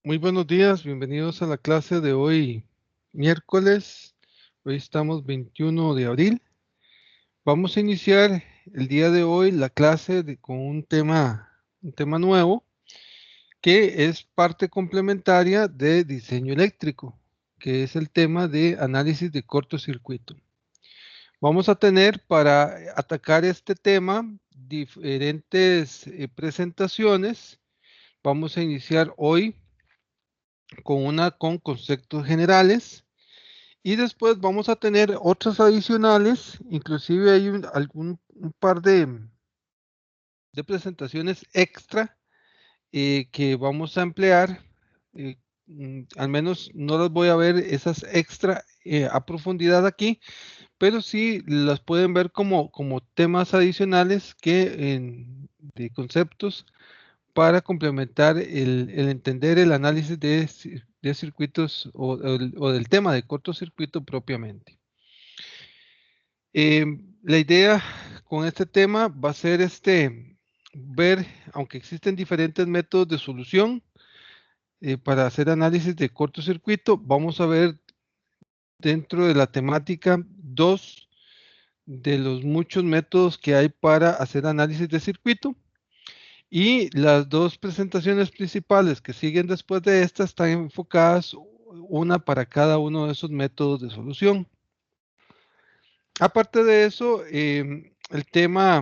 Muy buenos días, bienvenidos a la clase de hoy, miércoles. Hoy estamos 21 de abril. Vamos a iniciar el día de hoy la clase con un tema nuevo que es parte complementaria de diseño eléctrico, que es el tema de análisis de cortocircuito. Vamos a tener para atacar este tema diferentes presentaciones. Vamos a iniciar hoy con una con conceptos generales y después vamos a tener otras adicionales, inclusive hay un par de presentaciones extra que vamos a emplear, al menos no las voy a ver esas extra a profundidad aquí, pero sí las pueden ver como temas adicionales de conceptos para complementar el entender el análisis de circuitos o del tema de cortocircuito propiamente. La idea con este tema va a ser ver, aunque existen diferentes métodos de solución para hacer análisis de cortocircuito, vamos a ver dentro de la temática dos de los muchos métodos que hay para hacer análisis de circuito. Y las dos presentaciones principales que siguen después de esta están enfocadas una para cada uno de esos métodos de solución. Aparte de eso, el tema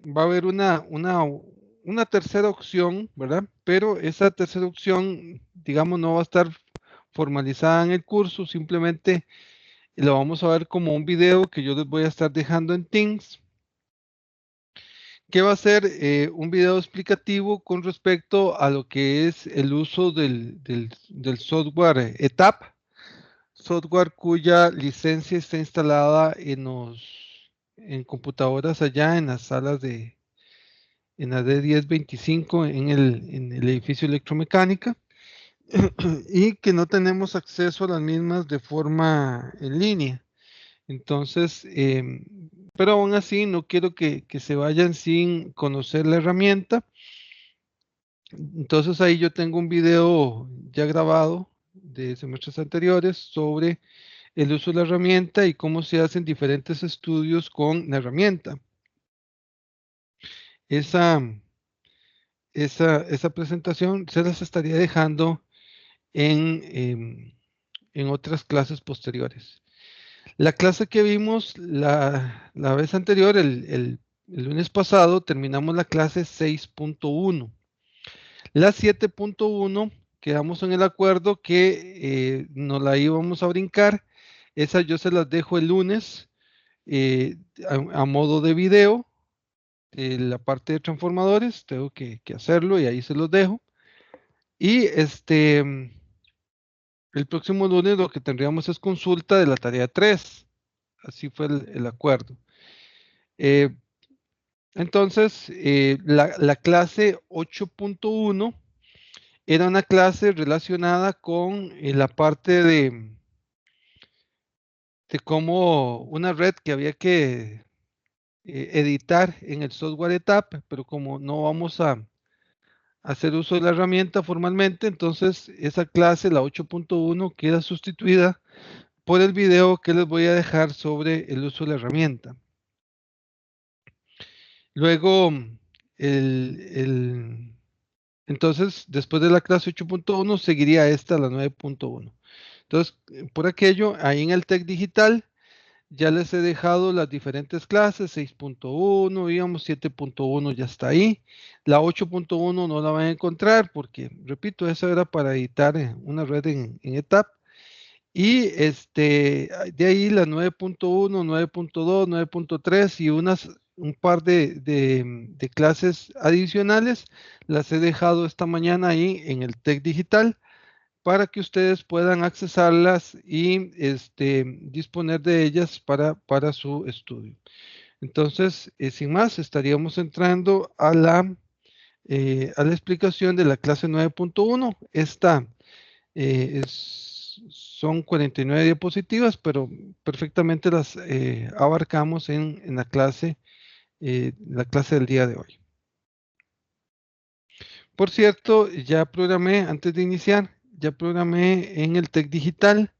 va a haber una tercera opción, ¿verdad? Pero esa tercera opción, digamos, no va a estar formalizada en el curso, simplemente lo vamos a ver como un video que yo les voy a estar dejando en Teams, que va a ser un video explicativo con respecto a lo que es el uso del software ETAP, software cuya licencia está instalada en computadoras allá en las salas en la D1025 en el edificio electromecánica y que no tenemos acceso a las mismas de forma en línea. Entonces, pero aún así no quiero que se vayan sin conocer la herramienta. Entonces ahí yo tengo un video ya grabado de semestres anteriores sobre el uso de la herramienta y cómo se hacen diferentes estudios con la herramienta. Esa, esa presentación se las estaría dejando en otras clases posteriores. La clase que vimos la vez anterior, el lunes pasado, terminamos la clase 6.1. La 7.1 quedamos en el acuerdo que nos la íbamos a brincar. Esa yo se las dejo el lunes a modo de video. La parte de transformadores, tengo que hacerlo y ahí se los dejo. Y el próximo lunes lo que tendríamos es consulta de la tarea 3. Así fue el acuerdo. Eh, entonces, la clase 8.1 era una clase relacionada con la parte de cómo una red que había que editar en el software ETAP, pero como no vamos a hacer uso de la herramienta formalmente, entonces esa clase, la 8.1, queda sustituida por el video que les voy a dejar sobre el uso de la herramienta. Luego, entonces, después de la clase 8.1, seguiría esta, la 9.1. Entonces, por aquello, ahí en el TEC Digital, ya les he dejado las diferentes clases, 6.1, digamos, 7.1 ya está ahí. La 8.1 no la van a encontrar porque, repito, esa era para editar una red en ETAP. Y de ahí la 9.1, 9.2, 9.3 y un par de clases adicionales las he dejado esta mañana ahí en el TEC Digital para que ustedes puedan accesarlas y disponer de ellas para su estudio. Entonces, sin más, estaríamos entrando a la explicación de la clase 9.1. Esta son 49 diapositivas, pero perfectamente las abarcamos en la clase del día de hoy. Por cierto, ya programé antes de iniciar ya programé en el TEC Digital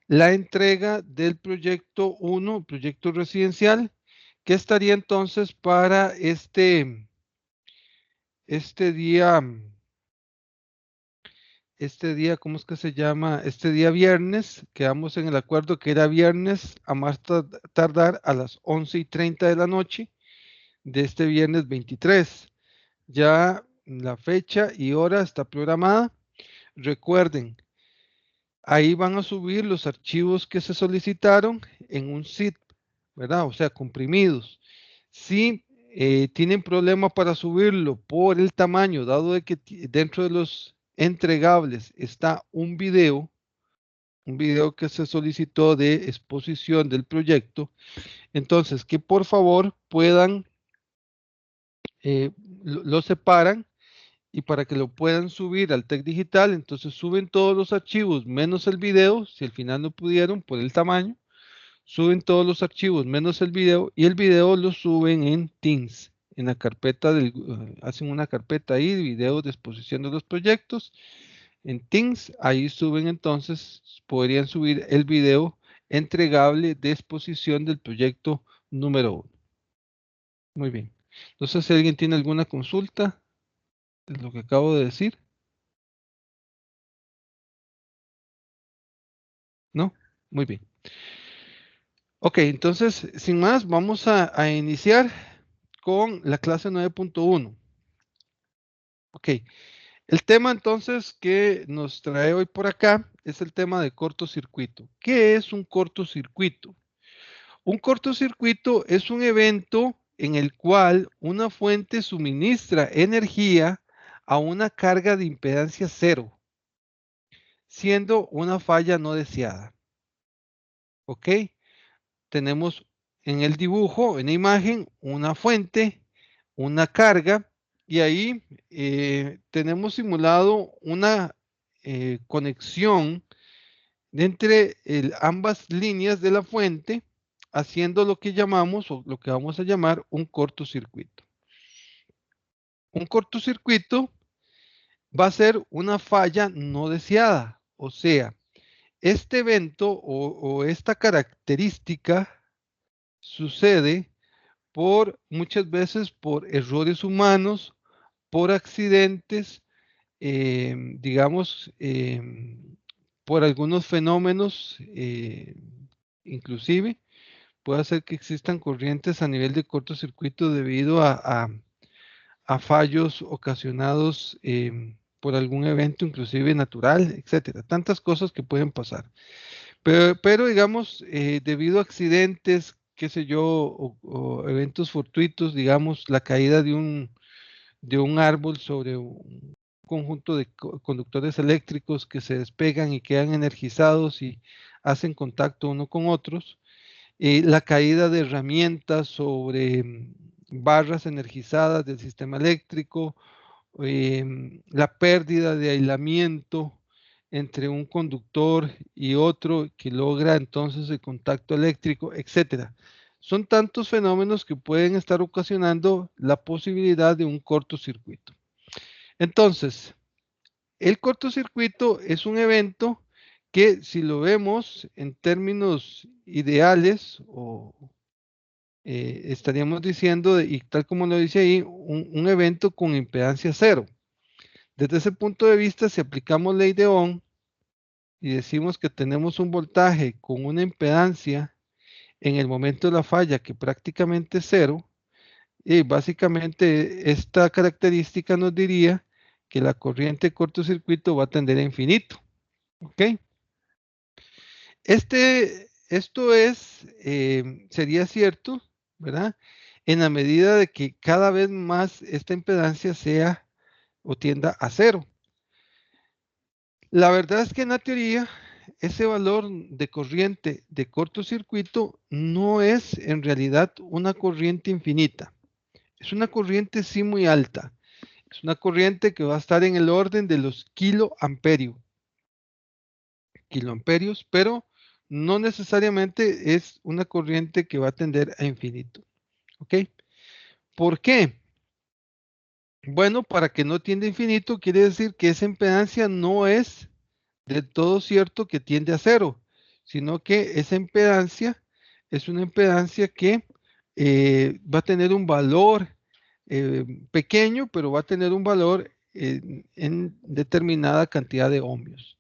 la entrega del proyecto 1, proyecto residencial, que estaría entonces para este día, ¿cómo es que se llama? Este día viernes, quedamos en el acuerdo que era viernes a más tardar a las 11:30 de la noche de este viernes 23. Ya la fecha y hora está programada. Recuerden, ahí van a subir los archivos que se solicitaron en un zip, ¿verdad? O sea, comprimidos. Si tienen problema para subirlo por el tamaño, dado de que dentro de los entregables está un video que se solicitó de exposición del proyecto, entonces que por favor puedan, eh, lo separan y para que lo puedan subir al TEC Digital, entonces suben todos los archivos menos el video, si al final no pudieron por el tamaño, suben todos los archivos menos el video y el video lo suben en Teams, en la carpeta hacen una carpeta ahí de videos de exposición de los proyectos, en Teams, ahí suben entonces, podrían subir el video entregable de exposición del proyecto número 1. Muy bien. Entonces, si alguien tiene alguna consulta de lo que acabo de decir, ¿no? Muy bien. Ok, entonces, sin más, vamos a iniciar con la clase 9.1. Ok, el tema entonces que nos trae hoy por acá es el tema de cortocircuito. ¿Qué es un cortocircuito? Un cortocircuito es un evento en el cual una fuente suministra energía a una carga de impedancia cero, siendo una falla no deseada. ¿Ok? Tenemos en el dibujo, en la imagen, una fuente, una carga, y ahí tenemos simulado una conexión entre ambas líneas de la fuente, haciendo lo que llamamos o lo que vamos a llamar un cortocircuito. Un cortocircuito va a ser una falla no deseada, o sea, este evento o esta característica sucede por muchas veces por errores humanos, por accidentes, digamos, por algunos fenómenos, inclusive puede hacer que existan corrientes a nivel de cortocircuito debido a fallos ocasionados por algún evento, inclusive natural, etcétera. Tantas cosas que pueden pasar. Pero digamos, debido a accidentes, qué sé yo, o eventos fortuitos, digamos, la caída de un árbol sobre un conjunto de conductores eléctricos que se despegan y quedan energizados y hacen contacto uno con otros, la caída de herramientas sobre barras energizadas del sistema eléctrico, la pérdida de aislamiento entre un conductor y otro que logra entonces el contacto eléctrico, etcétera. Son tantos fenómenos que pueden estar ocasionando la posibilidad de un cortocircuito. Entonces, el cortocircuito es un evento que si lo vemos en términos ideales o estaríamos diciendo, y tal como lo dice ahí, un evento con impedancia cero. Desde ese punto de vista, si aplicamos ley de Ohm y decimos que tenemos un voltaje con una impedancia en el momento de la falla que prácticamente es cero, y básicamente esta característica nos diría que la corriente de cortocircuito va a tender a infinito. ¿Ok? Esto sería cierto, ¿verdad? En la medida de que cada vez más esta impedancia sea o tienda a cero. La verdad es que en la teoría ese valor de corriente de cortocircuito no es en realidad una corriente infinita. Es una corriente sí muy alta. Es una corriente que va a estar en el orden de los kiloamperios, pero no necesariamente es una corriente que va a tender a infinito. ¿Ok? ¿Por qué? Bueno, para que no tienda a infinito quiere decir que esa impedancia no es del todo cierto que tiende a cero, sino que esa impedancia es una impedancia que va a tener un valor pequeño, pero va a tener un valor en determinada cantidad de ohmios.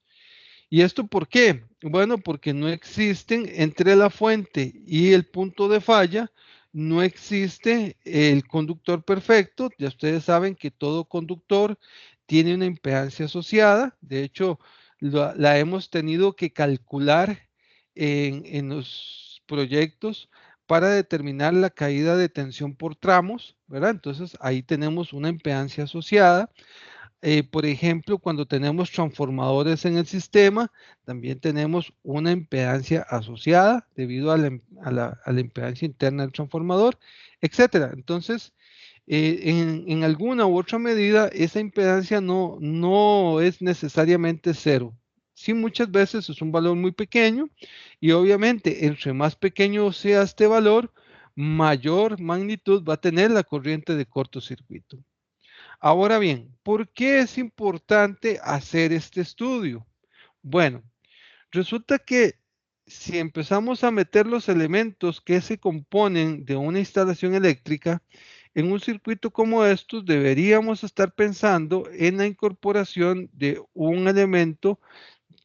¿Y esto por qué? Bueno, porque no existen entre la fuente y el punto de falla, no existe el conductor perfecto. Ya ustedes saben que todo conductor tiene una impedancia asociada. De hecho, la hemos tenido que calcular en los proyectos para determinar la caída de tensión por tramos, ¿verdad? Entonces, ahí tenemos una impedancia asociada. Por ejemplo, cuando tenemos transformadores en el sistema, también tenemos una impedancia asociada debido a la impedancia interna del transformador, etcétera. Entonces, en alguna u otra medida, esa impedancia no es necesariamente cero. Sí, muchas veces es un valor muy pequeño y obviamente entre más pequeño sea este valor, mayor magnitud va a tener la corriente de cortocircuito. Ahora bien, ¿por qué es importante hacer este estudio? Bueno, resulta que si empezamos a meter los elementos que se componen de una instalación eléctrica en un circuito como estos, deberíamos estar pensando en la incorporación de un elemento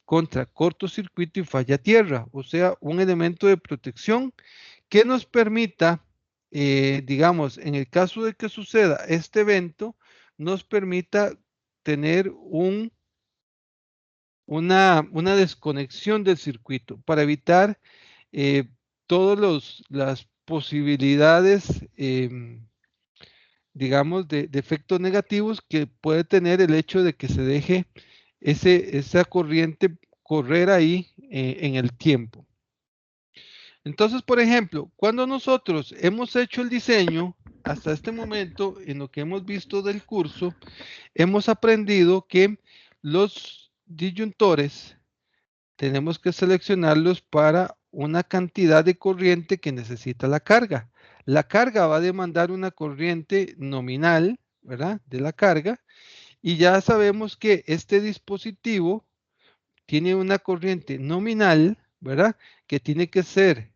contra cortocircuito y falla tierra, o sea, un elemento de protección que nos permita, digamos, en el caso de que suceda este evento, nos permita tener una desconexión del circuito para evitar eh, todas las posibilidades, digamos, de efectos negativos que puede tener el hecho de que se deje esa corriente correr ahí en el tiempo. Entonces, por ejemplo, cuando nosotros hemos hecho el diseño, hasta este momento, en lo que hemos visto del curso, hemos aprendido que los disyuntores tenemos que seleccionarlos para una cantidad de corriente que necesita la carga. La carga va a demandar una corriente nominal, ¿verdad? De la carga. Y ya sabemos que este dispositivo tiene una corriente nominal, ¿verdad? Que tiene que ser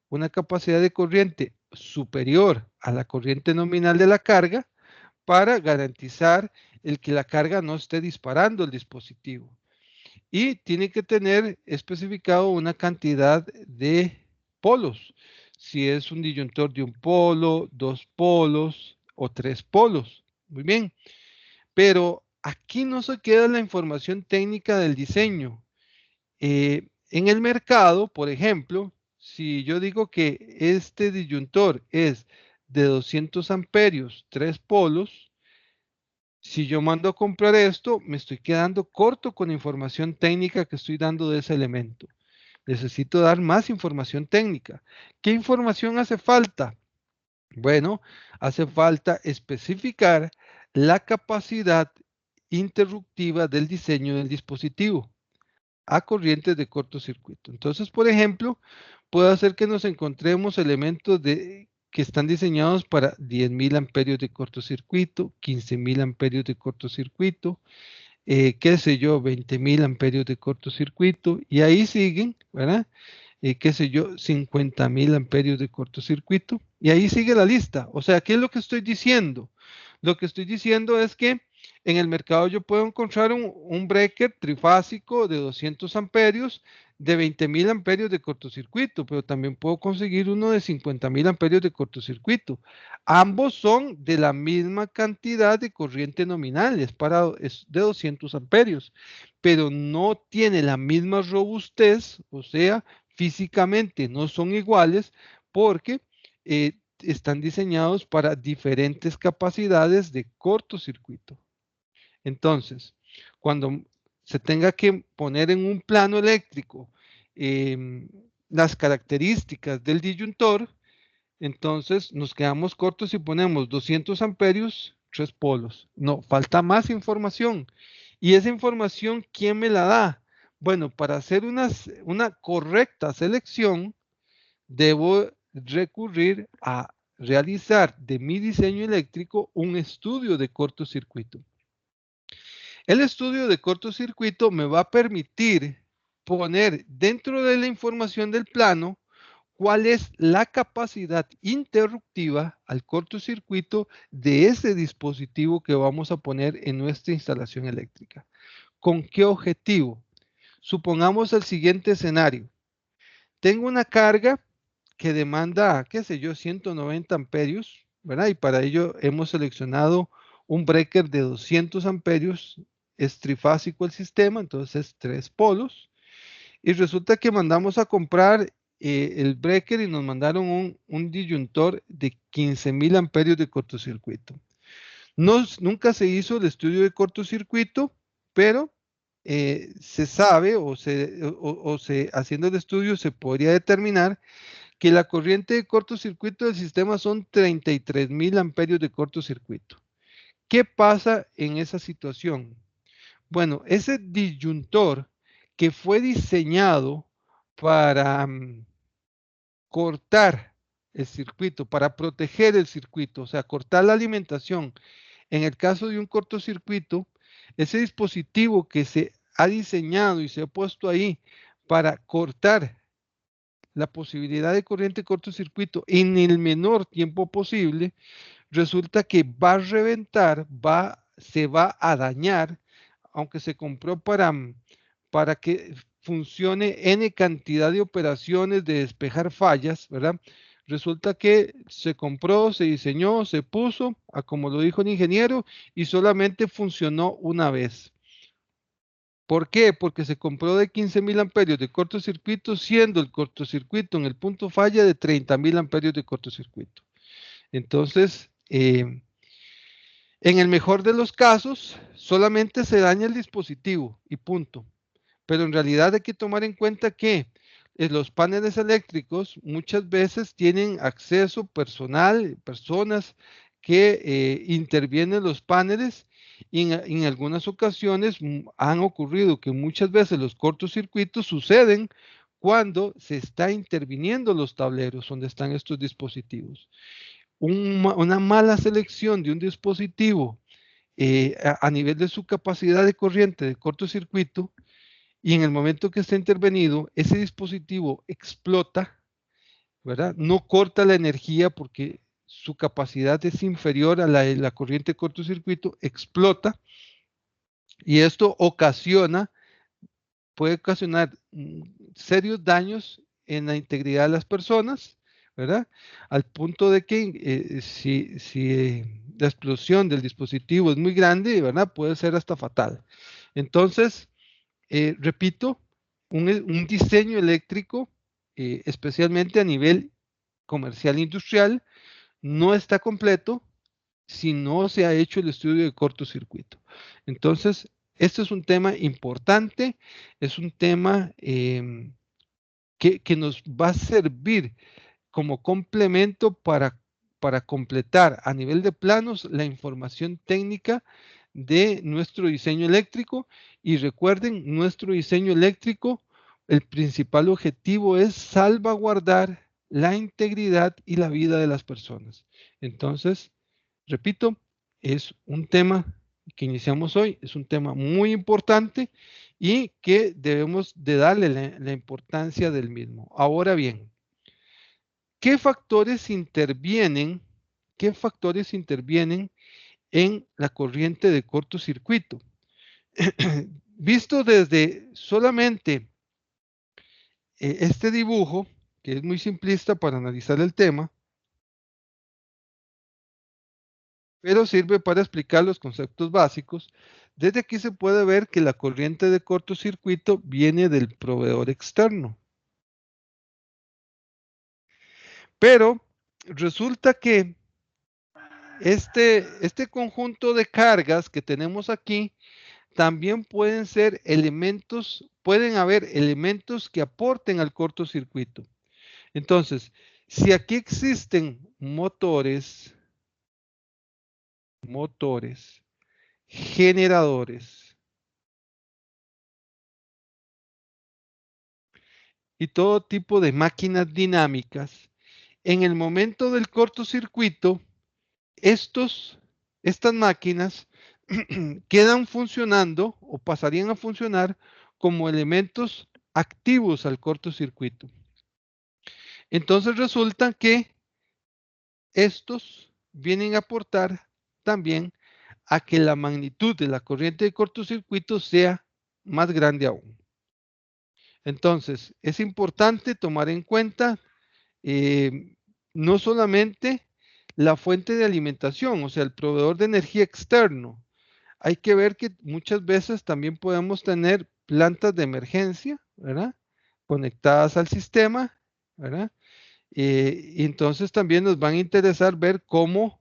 una capacidad de corriente superior a la corriente nominal de la carga para garantizar el que la carga no esté disparando el dispositivo. Y tiene que tener especificado una cantidad de polos. Si es un disyuntor de un polo, dos polos o tres polos. Muy bien. Pero aquí no se queda la información técnica del diseño. En el mercado, por ejemplo, si yo digo que este disyuntor es de 200 amperios, 3 polos, si yo mando a comprar esto, me estoy quedando corto con la información técnica que estoy dando de ese elemento. Necesito dar más información técnica. ¿Qué información hace falta? Bueno, hace falta especificar la capacidad interruptiva del diseño del dispositivo a corrientes de cortocircuito. Entonces, por ejemplo, puede hacer que nos encontremos elementos que están diseñados para 10.000 amperios de cortocircuito, 15.000 amperios de cortocircuito, qué sé yo, 20.000 amperios de cortocircuito, y ahí siguen, ¿verdad? Qué sé yo, 50.000 amperios de cortocircuito, y ahí sigue la lista. O sea, ¿qué es lo que estoy diciendo? Lo que estoy diciendo es que en el mercado yo puedo encontrar un breaker trifásico de 200 amperios de 20.000 amperios de cortocircuito, pero también puedo conseguir uno de 50.000 amperios de cortocircuito. Ambos son de la misma cantidad de corriente nominal, es de 200 amperios, pero no tiene la misma robustez, o sea, físicamente no son iguales porque están diseñados para diferentes capacidades de cortocircuito. Entonces, cuando se tenga que poner en un plano eléctrico em, las características del disyuntor, entonces nos quedamos cortos si ponemos 200 amperios, 3 polos. No, falta más información. ¿Y esa información quién me la da? Bueno, para hacer una correcta selección, debo recurrir a realizar de mi diseño eléctrico un estudio de cortocircuito. El estudio de cortocircuito me va a permitir poner dentro de la información del plano cuál es la capacidad interruptiva al cortocircuito de ese dispositivo que vamos a poner en nuestra instalación eléctrica. ¿Con qué objetivo? Supongamos el siguiente escenario. Tengo una carga que demanda, qué sé yo, 190 amperios, ¿verdad? Y para ello hemos seleccionado un breaker de 200 amperios, es trifásico el sistema, entonces 3 polos. Y resulta que mandamos a comprar el breaker y nos mandaron un disyuntor de 15,000 amperios de cortocircuito. Nunca se hizo el estudio de cortocircuito, pero se sabe haciendo el estudio se podría determinar que la corriente de cortocircuito del sistema son 33,000 amperios de cortocircuito. ¿Qué pasa en esa situación? Bueno, ese disyuntor que fue diseñado para cortar el circuito, para proteger el circuito, o sea, cortar la alimentación. En el caso de un cortocircuito, ese dispositivo que se ha diseñado y se ha puesto ahí para cortar la posibilidad de corriente cortocircuito en el menor tiempo posible, resulta que va a reventar, se va a dañar, aunque se compró para que funcione N cantidad de operaciones de despejar fallas, ¿verdad? Resulta que se compró, se diseñó, se puso, como lo dijo el ingeniero, y solamente funcionó una vez. ¿Por qué? Porque se compró de 15,000 amperios de cortocircuito, siendo el cortocircuito en el punto falla de 30,000 amperios de cortocircuito. Entonces, en el mejor de los casos, solamente se daña el dispositivo y punto. Pero en realidad hay que tomar en cuenta que los paneles eléctricos muchas veces tienen acceso personal, personas que intervienen en los paneles y en algunas ocasiones han ocurrido que muchas veces los cortocircuitos suceden cuando se está interviniendo los tableros donde están estos dispositivos. Una mala selección de un dispositivo a nivel de su capacidad de corriente de cortocircuito y en el momento que está intervenido, ese dispositivo explota, ¿verdad? No corta la energía porque su capacidad es inferior a la de la corriente de cortocircuito, explota y esto puede ocasionar serios daños en la integridad de las personas, ¿verdad? Al punto de que si la explosión del dispositivo es muy grande, ¿verdad? Puede ser hasta fatal. Entonces, repito, un diseño eléctrico, especialmente a nivel comercial e industrial, no está completo si no se ha hecho el estudio de cortocircuito. Entonces, este es un tema importante, es un tema que nos va a servir como complemento para completar a nivel de planos la información técnica de nuestro diseño eléctrico. Y recuerden, nuestro diseño eléctrico, el principal objetivo es salvaguardar la integridad y la vida de las personas. Entonces, repito, es un tema que iniciamos hoy, es un tema muy importante y que debemos de darle la importancia del mismo. Ahora bien, ¿qué factores intervienen? ¿Qué factores intervienen en la corriente de cortocircuito? Visto desde solamente este dibujo, que es muy simplista para analizar el tema, pero sirve para explicar los conceptos básicos. Desde aquí se puede ver que la corriente de cortocircuito viene del proveedor externo. Pero resulta que este conjunto de cargas que tenemos aquí también pueden haber elementos que aporten al cortocircuito. Entonces, si aquí existen motores, generadores y todo tipo de máquinas dinámicas, en el momento del cortocircuito, estas máquinas quedan funcionando o pasarían a funcionar como elementos activos al cortocircuito. Entonces resulta que estos vienen a aportar también a que la magnitud de la corriente de cortocircuito sea más grande aún. Entonces, es importante tomar en cuenta no solamente la fuente de alimentación, o sea, el proveedor de energía externo. Hay que ver que muchas veces también podemos tener plantas de emergencia, ¿verdad? Conectadas al sistema, ¿verdad? Y entonces también nos van a interesar ver cómo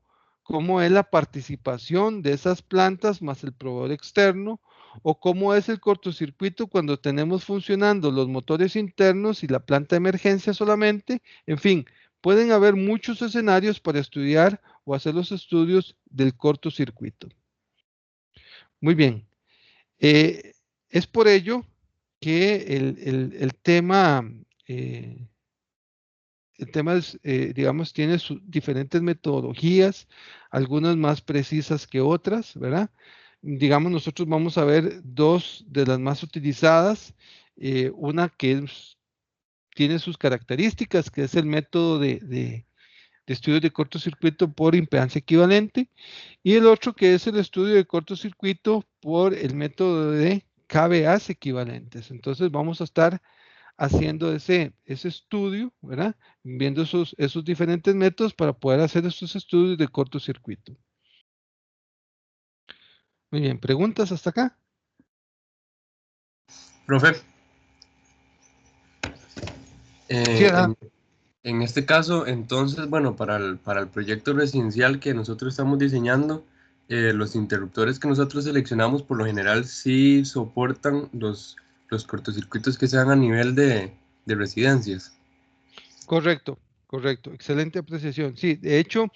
es la participación de esas plantas más el proveedor externo o cómo es el cortocircuito cuando tenemos funcionando los motores internos y la planta de emergencia solamente. En fin, pueden haber muchos escenarios para estudiar o hacer los estudios del cortocircuito. Muy bien. Eh, es por ello que eh, el tema es, digamos, tiene diferentes metodologías, algunas más precisas que otras, ¿verdad? Digamos, nosotros vamos a ver dos de las más utilizadas, una tiene sus características, que es el método de estudio de cortocircuito por impedancia equivalente, y el otro que es el estudio de cortocircuito por el método de KVAs equivalentes. Entonces vamos a estar haciendo ese estudio, ¿verdad? Viendo esos diferentes métodos para poder hacer estos estudios de cortocircuito. Muy bien, ¿preguntas hasta acá? Profe, Sí, eh, en, en este caso, entonces, bueno, para el proyecto residencial que nosotros estamos diseñando, los interruptores que nosotros seleccionamos por lo general sí soportan los cortocircuitos que se dan a nivel de residencias. correcto, correcto, excelente apreciación. Sí, de hecho,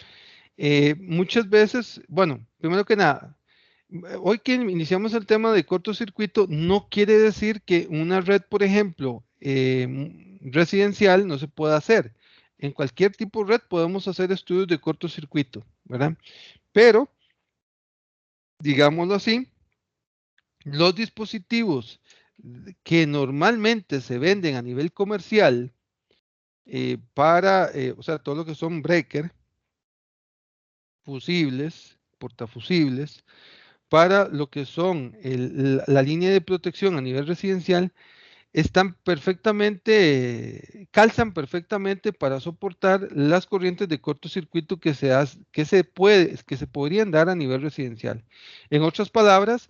muchas veces, bueno, primero que nada, hoy que iniciamos el tema de cortocircuito, no quiere decir que una red, por ejemplo, residencial no se pueda hacer. En cualquier tipo de red podemos hacer estudios de cortocircuito, ¿verdad? Pero, digámoslo así, los dispositivos que normalmente se venden a nivel comercial o sea, todo lo que son breaker, fusibles, portafusibles, para lo que son la línea de protección a nivel residencial, están perfectamente, calzan perfectamente para soportar las corrientes de cortocircuito que se podrían dar a nivel residencial. En otras palabras,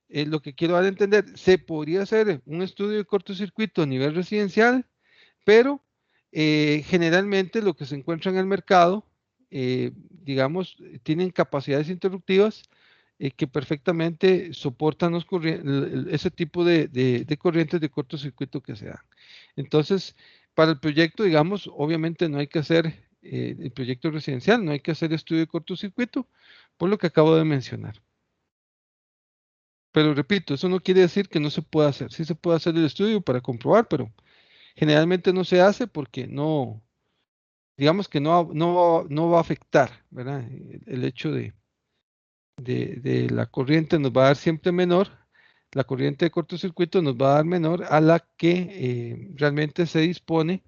lo que quiero dar a entender, se podría hacer un estudio de cortocircuito a nivel residencial, pero generalmente lo que se encuentra en el mercado, digamos, tienen capacidades interruptivas que perfectamente soportan ese tipo de corrientes de cortocircuito que se dan. Entonces, para el proyecto, digamos, obviamente no hay que hacer el proyecto residencial, no hay que hacer estudio de cortocircuito, por lo que acabo de mencionar. Pero repito, eso no quiere decir que no se pueda hacer. Sí se puede hacer el estudio para comprobar, pero generalmente no se hace porque no, digamos que no va a afectar, ¿verdad? El hecho de la corriente nos va a dar siempre menor, la corriente de cortocircuito nos va a dar menor a la que realmente se dispone,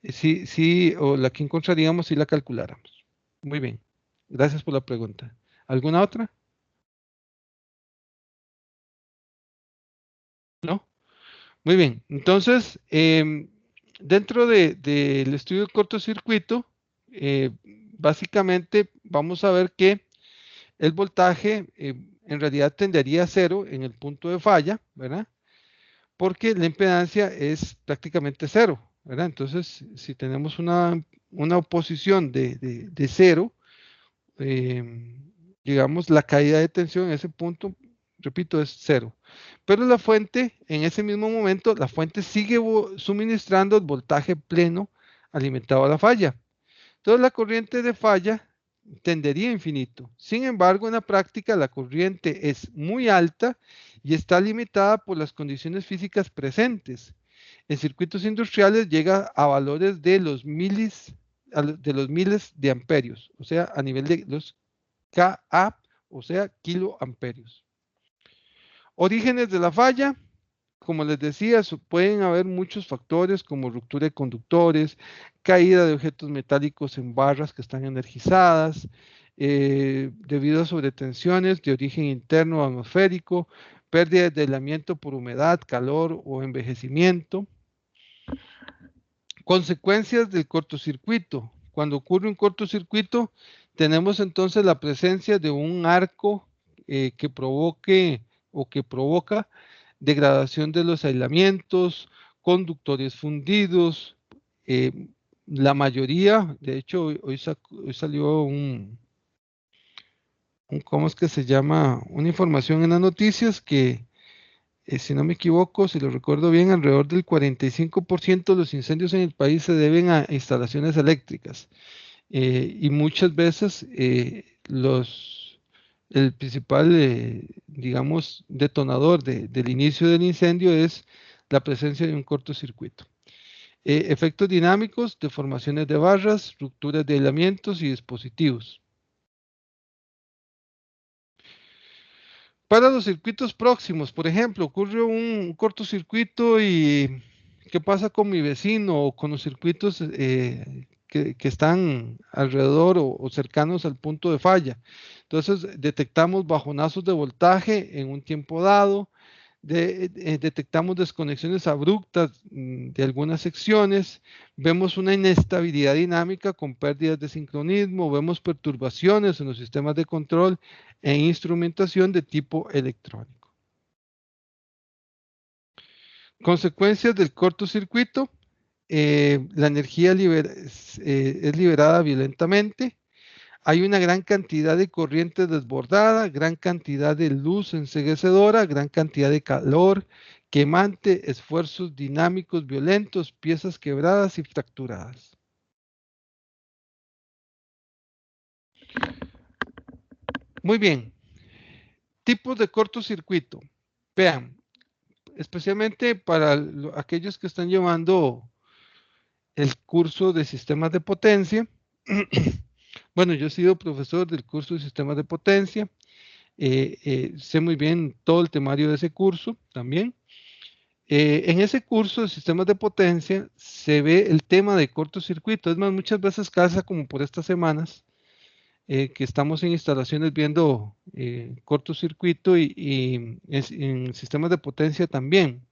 sí, o la que encontraríamos si la calculáramos. Muy bien, gracias por la pregunta. ¿Alguna otra? ¿No? Muy bien, entonces, dentro del estudio de cortocircuito, eh, básicamente vamos a ver que el voltaje en realidad tendería a cero en el punto de falla, ¿verdad? Porque la impedancia es prácticamente cero, ¿verdad? Entonces, si tenemos una oposición de cero, eh, digamos, la caída de tensión en ese punto, repito, es cero. Pero la fuente, en ese mismo momento, la fuente sigue suministrando el voltaje pleno alimentado a la falla. Entonces la corriente de falla tendería a infinito. Sin embargo, en la práctica la corriente es muy alta y está limitada por las condiciones físicas presentes. En circuitos industriales llega a valores de los miles de amperios, o sea, a nivel de los kA o sea, kiloamperios. Orígenes de la falla. Como les decía, pueden haber muchos factores como ruptura de conductores, caída de objetos metálicos en barras que están energizadas, debido a sobretensiones de origen interno atmosférico, pérdida de aislamiento por humedad, calor o envejecimiento. Consecuencias del cortocircuito. Cuando ocurre un cortocircuito, tenemos entonces la presencia de un arco que provoque o que provoca degradación de los aislamientos, conductores fundidos. La mayoría, de hecho, hoy salió ¿cómo es que se llama? Una información en las noticias que, si no me equivoco, si lo recuerdo bien, alrededor del 45% de los incendios en el país se deben a instalaciones eléctricas. Y muchas veces el principal, digamos, detonador del inicio del incendio es la presencia de un cortocircuito. Efectos dinámicos, deformaciones de barras, rupturas de aislamientos y dispositivos. Para los circuitos próximos, por ejemplo, ocurre un cortocircuito y ¿qué pasa con mi vecino o con los circuitos que están alrededor o cercanos al punto de falla? Entonces, detectamos bajonazos de voltaje en un tiempo dado, detectamos desconexiones abruptas de algunas secciones, vemos una inestabilidad dinámica con pérdidas de sincronismo, vemos perturbaciones en los sistemas de control e instrumentación de tipo electrónico. Consecuencias del cortocircuito. La energía es liberada violentamente. Hay una gran cantidad de corriente desbordada, gran cantidad de luz enceguecedora, gran cantidad de calor quemante, esfuerzos dinámicos violentos, piezas quebradas y fracturadas. Muy bien. Tipos de cortocircuito. Vean, especialmente para aquellos que están llevando el curso de sistemas de potencia. Bueno, yo he sido profesor del curso de sistemas de potencia. Sé muy bien todo el temario de ese curso también. En ese curso de sistemas de potencia se ve el tema de cortocircuito. Es más, muchas veces casa como por estas semanas que estamos en instalaciones viendo cortocircuito y en sistemas de potencia también.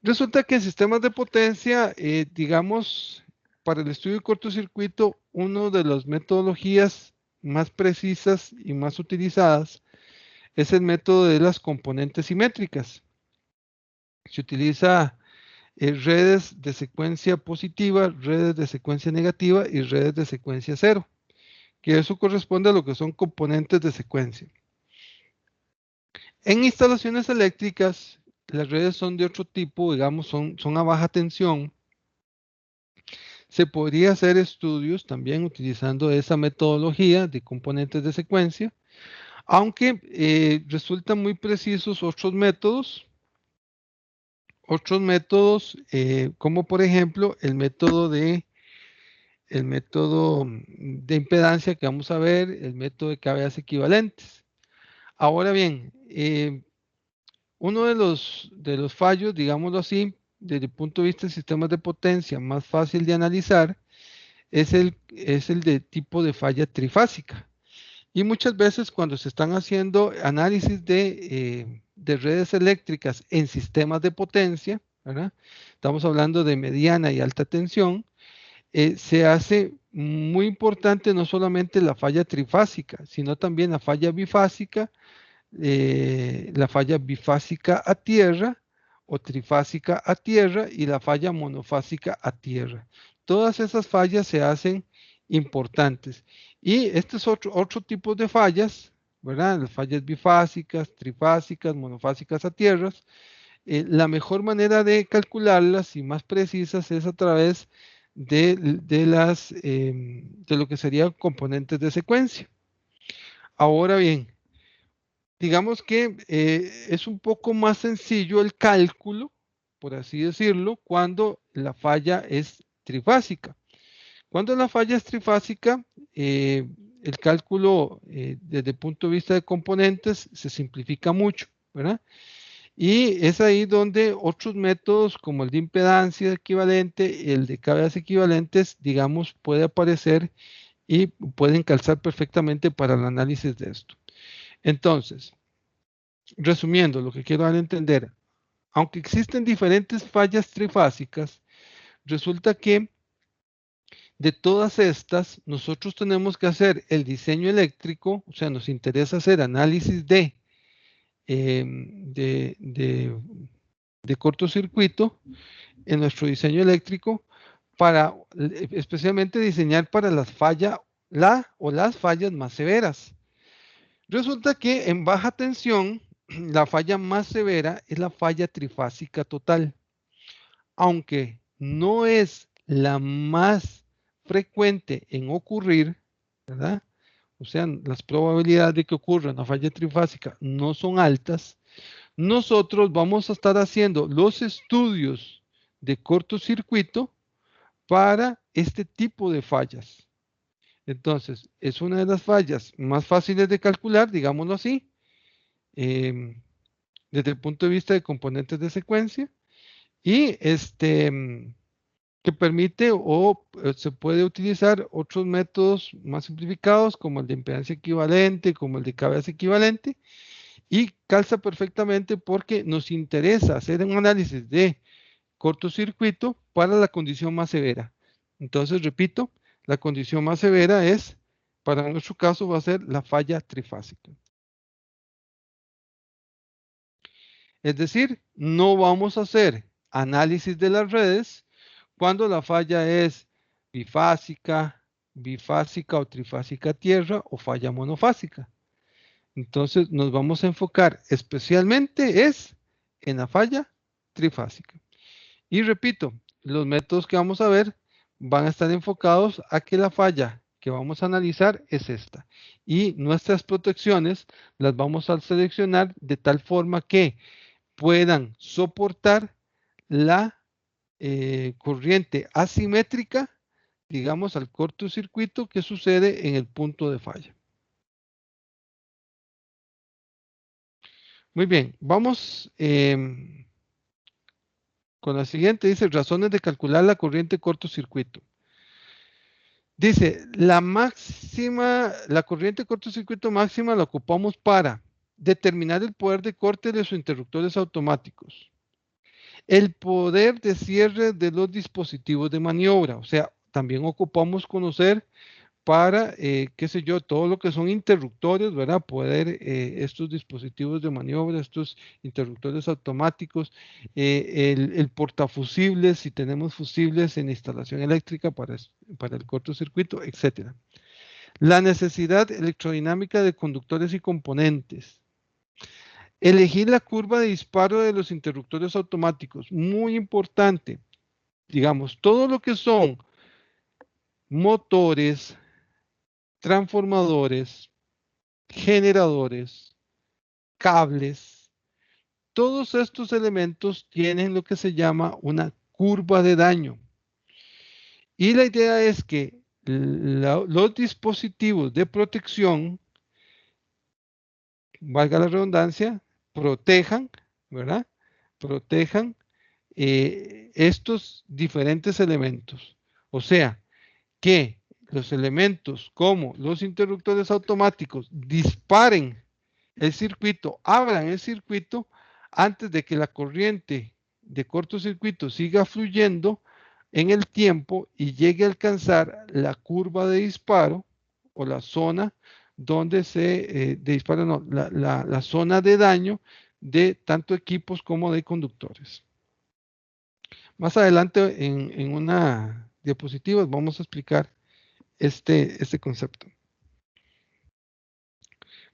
Resulta que en sistemas de potencia, digamos, para el estudio de cortocircuito, una de las metodologías más precisas y más utilizadas es el método de las componentes simétricas. Se utiliza redes de secuencia positiva, redes de secuencia negativa y redes de secuencia cero, que eso corresponde a lo que son componentes de secuencia. En instalaciones eléctricas, las redes son de otro tipo, digamos, son a baja tensión. Se podría hacer estudios también utilizando esa metodología de componentes de secuencia, aunque resultan muy precisos otros métodos como por ejemplo el método de impedancia que vamos a ver, el método de cavidades equivalentes. Ahora bien, uno de los fallos, digámoslo así, desde el punto de vista de sistemas de potencia más fácil de analizar, es el de tipo de falla trifásica. Y muchas veces cuando se están haciendo análisis de redes eléctricas en sistemas de potencia, ¿verdad? Estamos hablando de mediana y alta tensión, se hace muy importante no solamente la falla trifásica, sino también la falla bifásica a tierra o trifásica a tierra y la falla monofásica a tierra. Todas esas fallas se hacen importantes. Y este es otro tipo de fallas, ¿verdad? Las fallas bifásicas, trifásicas, monofásicas a tierras. La mejor manera de calcularlas y más precisas es a través de lo que serían componentes de secuencia. Ahora bien, digamos que es un poco más sencillo el cálculo, por así decirlo, cuando la falla es trifásica. Cuando la falla es trifásica, el cálculo desde el punto de vista de componentes se simplifica mucho, ¿verdad? Y es ahí donde otros métodos como el de impedancia equivalente, el de cavidades equivalentes, digamos, puede aparecer y pueden calzar perfectamente para el análisis de esto. Entonces, resumiendo, lo que quiero dar a entender, aunque existen diferentes fallas trifásicas, resulta que de todas estas, nosotros tenemos que hacer el diseño eléctrico, o sea, nos interesa hacer análisis de cortocircuito en nuestro diseño eléctrico para especialmente diseñar para las fallas más severas. Resulta que en baja tensión, la falla más severa es la falla trifásica total, aunque no es la más frecuente en ocurrir, ¿verdad? O sea, las probabilidades de que ocurra una falla trifásica no son altas. Nosotros vamos a estar haciendo los estudios de cortocircuito para este tipo de fallas. Entonces, es una de las fallas más fáciles de calcular, digámoslo así, desde el punto de vista de componentes de secuencia y que permite o se puede utilizar otros métodos más simplificados como el de impedancia equivalente, como el de cavidad equivalente y calza perfectamente porque nos interesa hacer un análisis de cortocircuito para la condición más severa. Entonces, repito, la condición más severa es, para nuestro caso, va a ser la falla trifásica. Es decir, no vamos a hacer análisis de las redes cuando la falla es bifásica, bifásica o trifásica tierra o falla monofásica. Entonces nos vamos a enfocar especialmente en la falla trifásica. Y repito, los métodos que vamos a ver van a estar enfocados a que la falla que vamos a analizar es esta. Y nuestras protecciones las vamos a seleccionar de tal forma que puedan soportar la corriente asimétrica, digamos, al cortocircuito que sucede en el punto de falla. Muy bien, vamos con la siguiente. Dice, razones de calcular la corriente cortocircuito. Dice, la corriente cortocircuito máxima la ocupamos para determinar el poder de corte de sus interruptores automáticos, el poder de cierre de los dispositivos de maniobra, o sea, también ocupamos conocer para, qué sé yo, todo lo que son interruptores, ¿verdad? Poder, estos dispositivos de maniobra, estos interruptores automáticos, el portafusibles, si tenemos fusibles en instalación eléctrica para el cortocircuito, etcétera. La necesidad electrodinámica de conductores y componentes. Elegir la curva de disparo de los interruptores automáticos, muy importante. Digamos, todo lo que son motores, transformadores, generadores, cables, todos estos elementos tienen lo que se llama una curva de daño. Y la idea es que los dispositivos de protección, valga la redundancia, protejan, ¿verdad? Protejan estos diferentes elementos. O sea, que los elementos como los interruptores automáticos disparen el circuito, abran el circuito antes de que la corriente de cortocircuito siga fluyendo en el tiempo y llegue a alcanzar la curva de disparo o la zona donde se dispara, no, la zona de daño de tanto equipos como de conductores. Más adelante en una diapositiva vamos a explicar este concepto.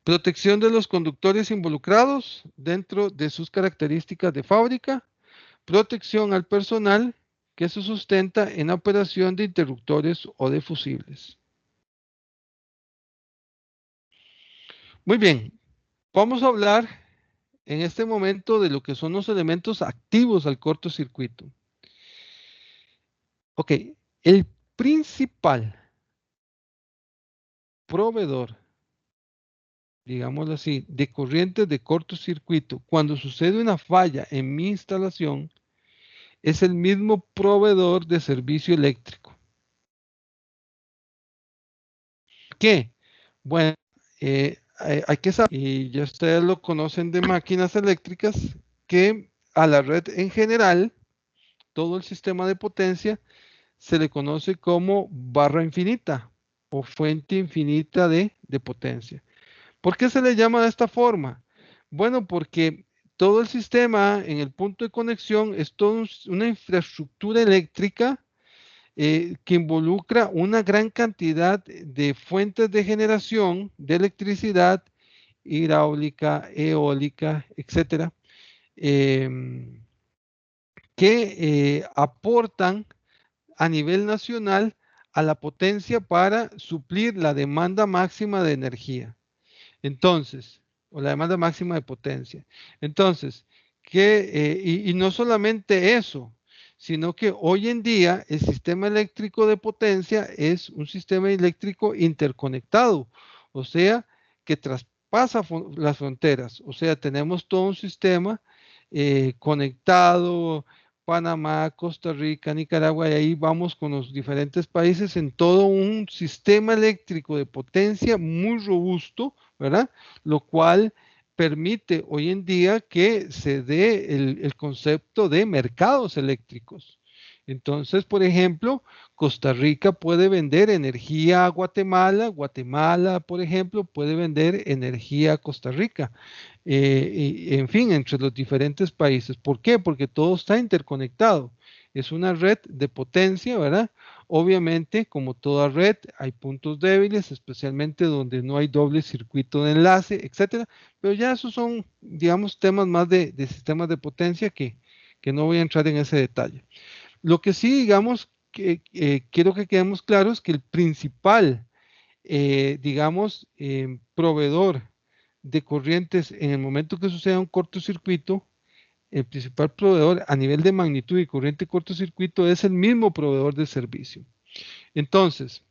Protección de los conductores involucrados dentro de sus características de fábrica. Protección al personal que se sustenta en la operación de interruptores o de fusibles. Muy bien, vamos a hablar en este momento de lo que son los elementos activos al cortocircuito. Ok, el principal proveedor, digámoslo así, de corrientes de cortocircuito, cuando sucede una falla en mi instalación, es el mismo proveedor de servicio eléctrico. ¿Qué? Bueno, hay que saber, y ya ustedes lo conocen de máquinas eléctricas, que a la red en general, todo el sistema de potencia, se le conoce como barra infinita o fuente infinita de potencia. ¿Por qué se le llama de esta forma? Bueno, porque todo el sistema en el punto de conexión es toda una infraestructura eléctrica que involucra una gran cantidad de fuentes de generación de electricidad hidráulica, eólica, etcétera, em, que aportan a nivel nacional a la potencia para suplir la demanda máxima de energía. Entonces, o la demanda máxima de potencia. Entonces, y no solamente eso, sino que hoy en día el sistema eléctrico de potencia es un sistema eléctrico interconectado, o sea, que traspasa las fronteras. O sea, tenemos todo un sistema conectado, Panamá, Costa Rica, Nicaragua, y ahí vamos con los diferentes países en todo un sistema eléctrico de potencia muy robusto, ¿verdad? Lo cual permite hoy en día que se dé el concepto de mercados eléctricos. Entonces, por ejemplo, Costa Rica puede vender energía a Guatemala, Guatemala, por ejemplo, puede vender energía a Costa Rica. En fin, entre los diferentes países. ¿Por qué? Porque todo está interconectado. Es una red de potencia, ¿verdad? Obviamente, como toda red, hay puntos débiles, especialmente donde no hay doble circuito de enlace, etcétera. Pero ya esos son, digamos, temas más de sistemas de potencia que no voy a entrar en ese detalle. Lo que sí, digamos, que quiero que quedemos claros que el principal, digamos, proveedor de corrientes en el momento que suceda un cortocircuito, el principal proveedor a nivel de magnitud y corriente cortocircuito es el mismo proveedor de servicio. Entonces,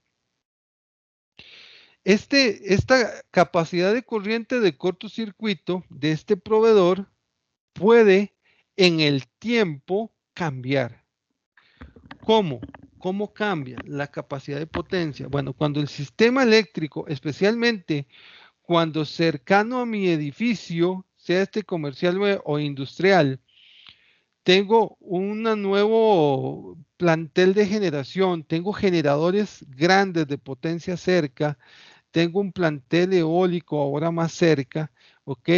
esta capacidad de corriente de cortocircuito de este proveedor puede en el tiempo cambiar. ¿Cómo? ¿Cómo cambia la capacidad de potencia? Bueno, cuando el sistema eléctrico, especialmente cuando cercano a mi edificio, sea este comercial o industrial, tengo un nuevo plantel de generación, tengo generadores grandes de potencia cerca, tengo un plantel eólico ahora más cerca, ¿ok?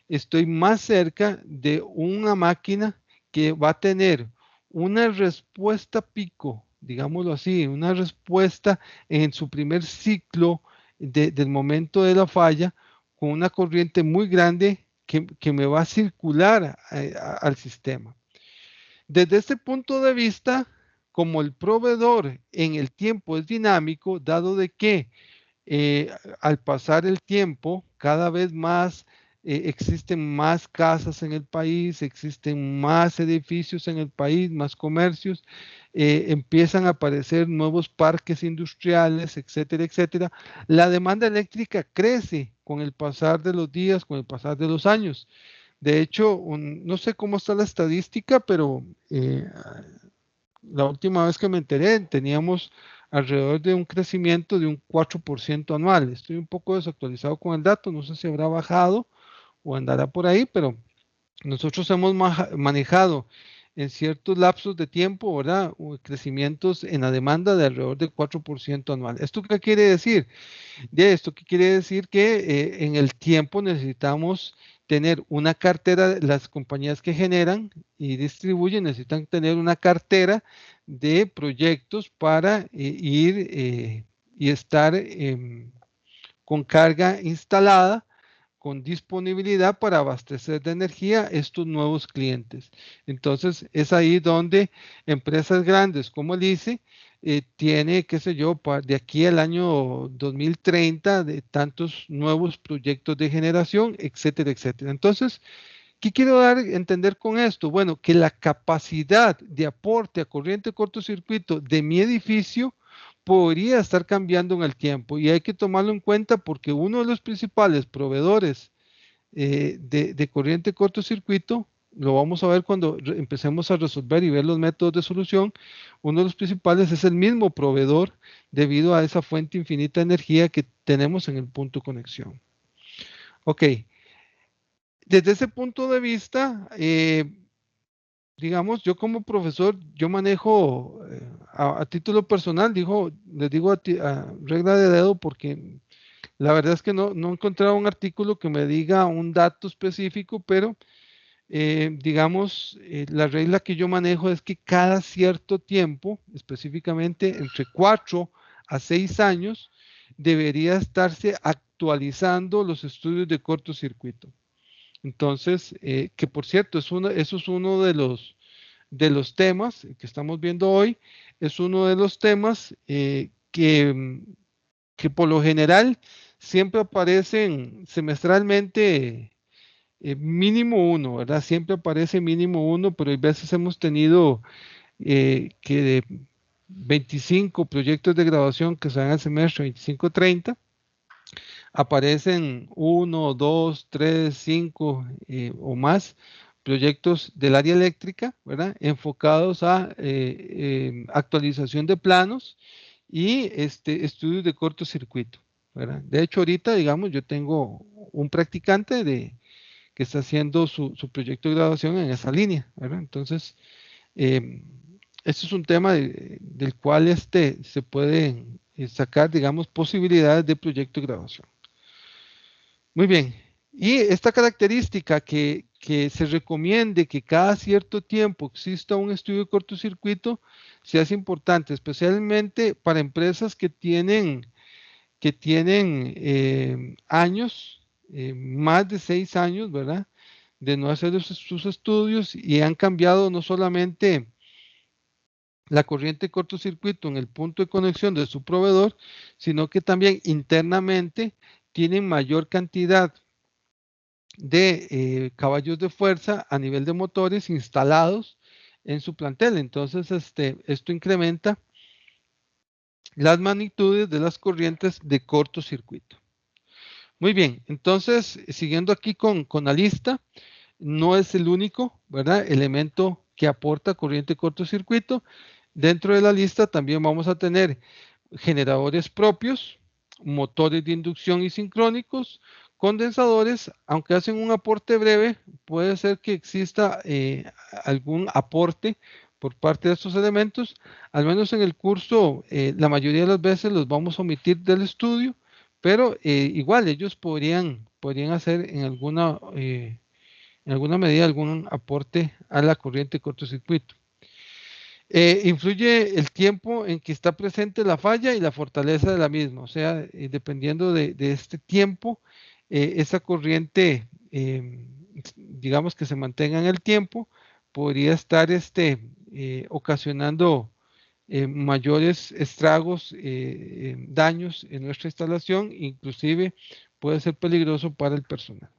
Estoy más cerca de una máquina que va a tener una respuesta pico, digámoslo así, una respuesta en su primer ciclo del momento de la falla, con una corriente muy grande que me va a circular al sistema. Desde este punto de vista, como el proveedor en el tiempo es dinámico, dado de que al pasar el tiempo, cada vez más existen más casas en el país, existen más edificios en el país, más comercios, empiezan a aparecer nuevos parques industriales, etcétera, etcétera. La demanda eléctrica crece con el pasar de los días, con el pasar de los años. De hecho, no sé cómo está la estadística, pero la última vez que me enteré teníamos alrededor de un crecimiento de un 4% anual. Estoy un poco desactualizado con el dato, no sé si habrá bajado o andará por ahí, pero nosotros hemos manejado en ciertos lapsos de tiempo, ¿verdad? Crecimientos en la demanda de alrededor del 4% anual. ¿Esto qué quiere decir? De esto que quiere decir que en el tiempo necesitamos tener una cartera, las compañías que generan y distribuyen necesitan tener una cartera de proyectos para ir y estar con carga instalada, con disponibilidad para abastecer de energía estos nuevos clientes. Entonces, es ahí donde empresas grandes como el ICE tiene, qué sé yo, de aquí al año 2030, de tantos nuevos proyectos de generación, etcétera, etcétera. Entonces, ¿qué quiero dar a entender con esto? Bueno, que la capacidad de aporte a corriente cortocircuito de mi edificio podría estar cambiando en el tiempo y hay que tomarlo en cuenta porque uno de los principales proveedores de corriente cortocircuito, lo vamos a ver cuando empecemos a resolver y ver los métodos de solución. Uno de los principales es el mismo proveedor debido a esa fuente infinita de energía que tenemos en el punto de conexión. Ok, desde ese punto de vista, digamos, yo como profesor, yo manejo a título personal, les digo a regla de dedo porque la verdad es que no he encontrado un artículo que me diga un dato específico, pero digamos, la regla que yo manejo es que cada cierto tiempo, específicamente entre 4 a 6 años, debería estarse actualizando los estudios de cortocircuito. Entonces, que por cierto, eso es uno de los temas que estamos viendo hoy, es uno de los temas que por lo general siempre aparecen semestralmente mínimo uno, ¿verdad? Siempre aparece mínimo uno, pero hay veces hemos tenido que de 25 proyectos de graduación que se dan al semestre, 25, 30, aparecen uno, dos, tres, cinco o más proyectos del área eléctrica, ¿verdad? Enfocados a actualización de planos y estudios de cortocircuito, ¿verdad? De hecho, ahorita, digamos, yo tengo un practicante que está haciendo su proyecto de graduación en esa línea, ¿verdad? Entonces, este es un tema del cual se puede sacar, digamos, posibilidades de proyecto de graduación. Muy bien. Y esta característica que se recomiende que cada cierto tiempo exista un estudio de cortocircuito se hace importante, especialmente para empresas que tienen años, más de 6 años, ¿verdad? De no hacer sus estudios y han cambiado no solamente la corriente de cortocircuito en el punto de conexión de su proveedor, sino que también internamente tienen mayor cantidad de caballos de fuerza a nivel de motores instalados en su plantel. Entonces, esto incrementa las magnitudes de las corrientes de cortocircuito. Muy bien, entonces, siguiendo aquí con la lista, no es el único, ¿verdad? Elemento que aporta corriente cortocircuito. Dentro de la lista también vamos a tener generadores propios, motores de inducción y sincrónicos, condensadores, aunque hacen un aporte breve, puede ser que exista algún aporte por parte de estos elementos, al menos en el curso, la mayoría de las veces los vamos a omitir del estudio, pero igual ellos podrían hacer en alguna medida algún aporte a la corriente de cortocircuito. Influye el tiempo en que está presente la falla y la fortaleza de la misma, o sea, dependiendo de este tiempo, esa corriente, digamos que se mantenga en el tiempo, podría estar ocasionando mayores estragos, daños en nuestra instalación, inclusive puede ser peligroso para el personal.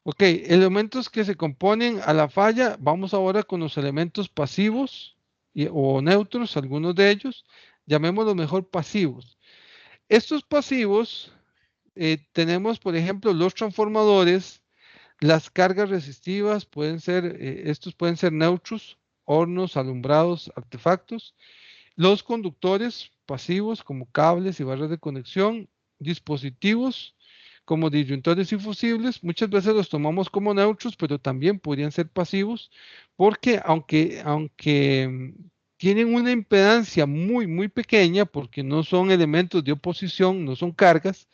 Ok, elementos que se componen a la falla. Vamos ahora con los elementos pasivos o neutros, algunos de ellos. Llamémoslos mejor pasivos. Estos pasivos tenemos, por ejemplo, los transformadores, las cargas resistivas, estos pueden ser neutros, hornos, alumbrados, artefactos. Los conductores pasivos como cables y barras de conexión, dispositivos como disyuntores y fusibles, muchas veces los tomamos como neutros, pero también podrían ser pasivos, porque aunque tienen una impedancia muy pequeña, porque no son elementos de oposición, no son cargas,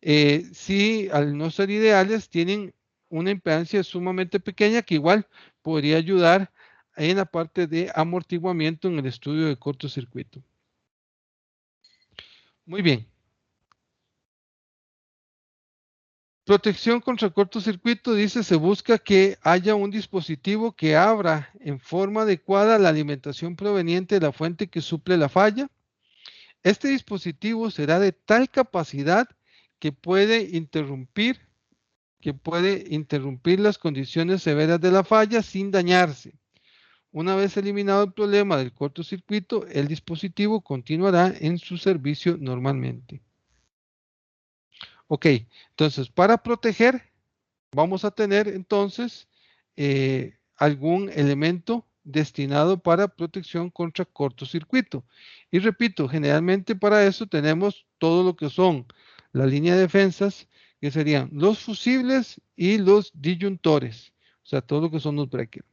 sí, al no ser ideales, tienen una impedancia sumamente pequeña que igual podría ayudar en la parte de amortiguamiento en el estudio de cortocircuito. Muy bien. Protección contra cortocircuito dice, se busca que haya un dispositivo que abra en forma adecuada la alimentación proveniente de la fuente que suple la falla. Este dispositivo será de tal capacidad que puede interrumpir las condiciones severas de la falla sin dañarse. Una vez eliminado el problema del cortocircuito, el dispositivo continuará en su servicio normalmente. Ok, entonces para proteger, vamos a tener entonces algún elemento destinado para protección contra cortocircuito. Y repito, generalmente para eso tenemos todo lo que son la línea de defensas, que serían los fusibles y los disyuntores, o sea, todo lo que son los breakers.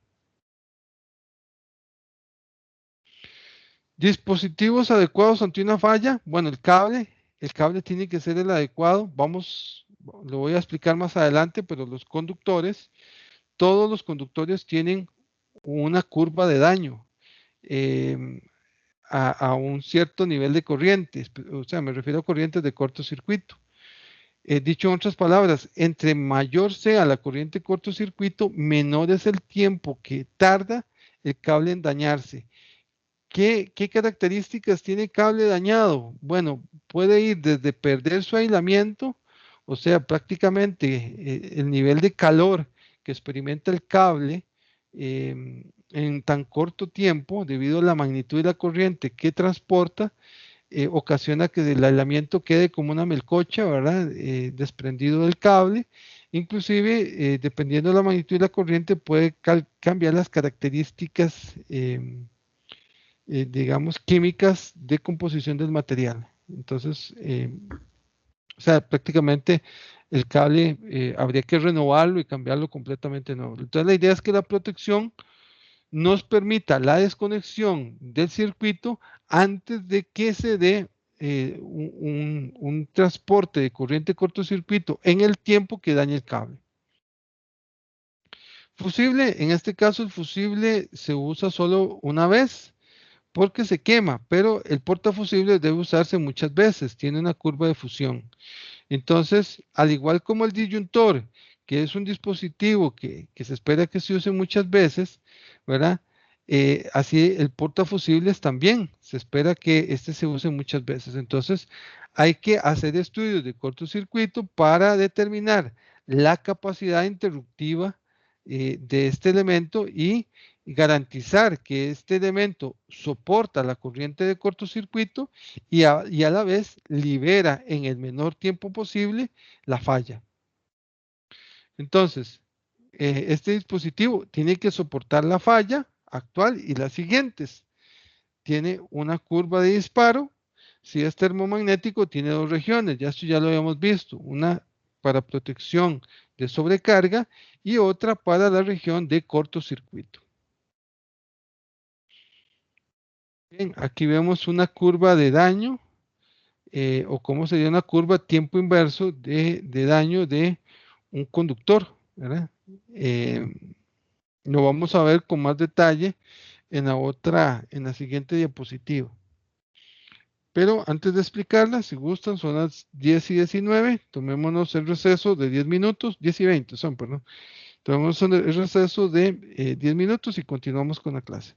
Dispositivos adecuados ante una falla. Bueno, el cable tiene que ser el adecuado. Vamos, lo voy a explicar más adelante, pero los conductores, todos los conductores tienen una curva de daño eh, a un cierto nivel de corriente. O sea, me refiero a corrientes de cortocircuito. Dicho en otras palabras, entre mayor sea la corriente de cortocircuito, menor es el tiempo que tarda el cable en dañarse. ¿Qué características tiene cable dañado? Bueno, puede ir desde perder su aislamiento, o sea, prácticamente el nivel de calor que experimenta el cable en tan corto tiempo, debido a la magnitud de la corriente que transporta, ocasiona que el aislamiento quede como una melcocha, ¿verdad? Desprendido del cable. Inclusive, dependiendo de la magnitud de la corriente, puede cambiar las características digamos, químicas de composición del material. Entonces, o sea, prácticamente el cable habría que renovarlo y cambiarlo completamente nuevo. Entonces, la idea es que la protección nos permita la desconexión del circuito antes de que se dé un transporte de corriente cortocircuito en el tiempo que dañe el cable. Fusible, en este caso el fusible se usa solo una vez porque se quema, pero el portafusible debe usarse muchas veces, tiene una curva de fusión. Entonces, al igual como el disyuntor, que es un dispositivo que se espera que se use muchas veces, ¿verdad? Así el portafusibles también se espera que este se use muchas veces. Entonces, hay que hacer estudios de cortocircuito para determinar la capacidad interruptiva de este elemento y garantizar que este elemento soporta la corriente de cortocircuito y a la vez libera en el menor tiempo posible la falla. Entonces, este dispositivo tiene que soportar la falla actual y las siguientes. Tiene una curva de disparo. Si es termomagnético, tiene dos regiones. Ya esto ya lo habíamos visto. Una para protección de sobrecarga y otra para la región de cortocircuito. Bien, aquí vemos una curva de daño o cómo sería una curva tiempo inverso de daño de un conductor, ¿verdad? Eh, lo vamos a ver con más detalle en la siguiente diapositiva. Pero antes de explicarla, si gustan, son las 10 y 19, tomémonos el receso de 10 minutos, 10 y 20 son, perdón. Tomemos el receso de 10 minutos y continuamos con la clase.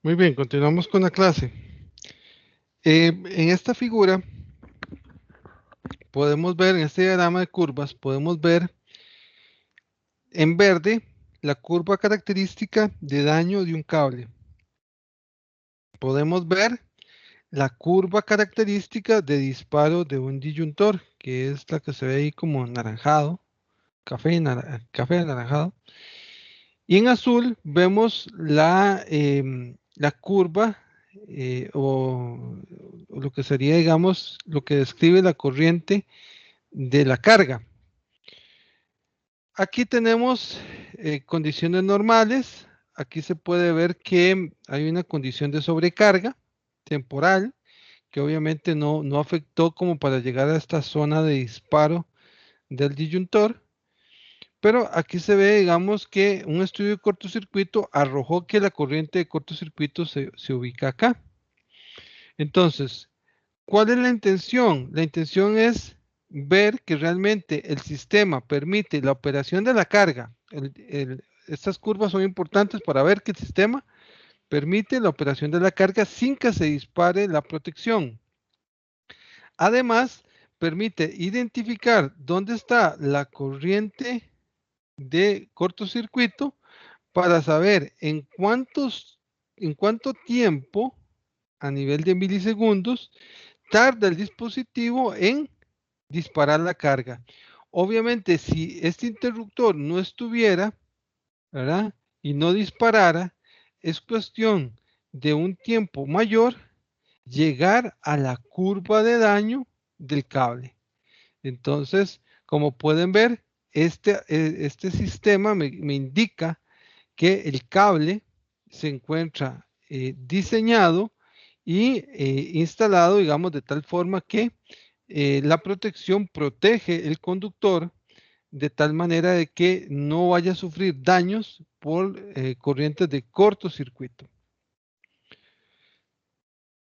Muy bien, continuamos con la clase. En esta figura podemos ver, en este diagrama de curvas, podemos ver en verde la curva característica de daño de un cable. Podemos ver la curva característica de disparo de un disyuntor, que es la que se ve ahí como anaranjado, café anaranjado. Y en azul vemos la curva o lo que sería, digamos, lo que describe la corriente de la carga. Aquí tenemos condiciones normales. Aquí se puede ver que hay una condición de sobrecarga temporal que obviamente no afectó como para llegar a esta zona de disparo del disyuntor. Pero aquí se ve, digamos, que un estudio de cortocircuito arrojó que la corriente de cortocircuito se ubica acá. Entonces, ¿cuál es la intención? La intención es ver que realmente el sistema permite la operación de la carga. Estas curvas son importantes para ver que el sistema permite la operación de la carga sin que se dispare la protección. Además, permite identificar dónde está la corriente de cortocircuito para saber en cuánto tiempo a nivel de milisegundos tarda el dispositivo en disparar la carga. Obviamente, si este interruptor no estuviera, ¿verdad? Y no disparara, es cuestión de un tiempo mayor llegar a la curva de daño del cable. Entonces, como pueden ver, este sistema me indica que el cable se encuentra diseñado y instalado, digamos, de tal forma que la protección protege el conductor de tal manera de que no vaya a sufrir daños por corrientes de cortocircuito.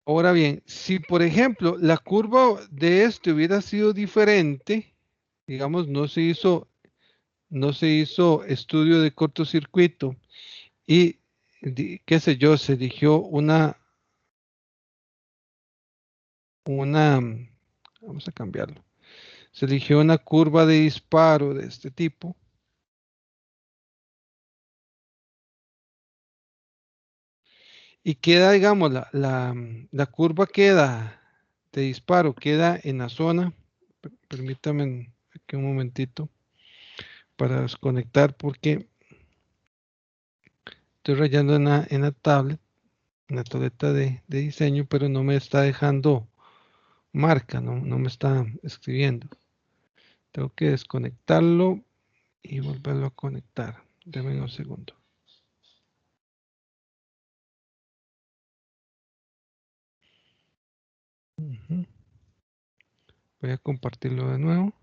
Ahora bien, si por ejemplo la curva de este hubiera sido diferente, digamos, no se hizo estudio de cortocircuito y, qué sé yo, se eligió vamos a cambiarlo, se eligió una curva de disparo de este tipo y queda, digamos, la curva queda de disparo, queda en la zona, permítame aquí un momentito para desconectar porque estoy rayando en la tablet, en la tableta de diseño, pero no me está dejando marca, no me está escribiendo. Tengo que desconectarlo y volverlo a conectar. Deme un segundo. Voy a compartirlo de nuevo.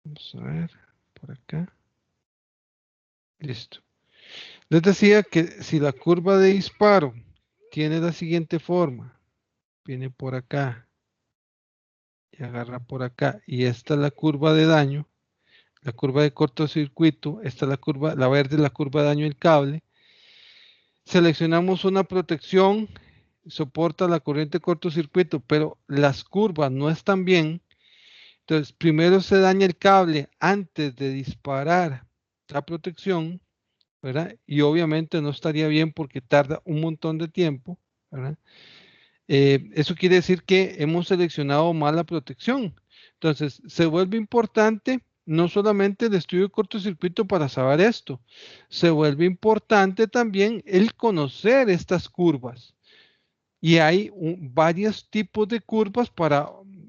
Vamos a ver por acá. Listo. Les decía que si la curva de disparo tiene la siguiente forma, viene por acá y agarra por acá, y esta es la curva de daño, la curva de cortocircuito, esta es la curva, la verde es la curva de daño del cable. Seleccionamos una protección, soporta la corriente de cortocircuito, pero las curvas no están bien. Entonces, primero se daña el cable antes de disparar la protección, ¿verdad? Y obviamente no estaría bien porque tarda un montón de tiempo, ¿verdad? Eso quiere decir que hemos seleccionado mal la protección. Entonces, se vuelve importante no solamente el estudio de cortocircuito para saber esto, se vuelve importante también el conocer estas curvas. Y hay varios tipos de curvas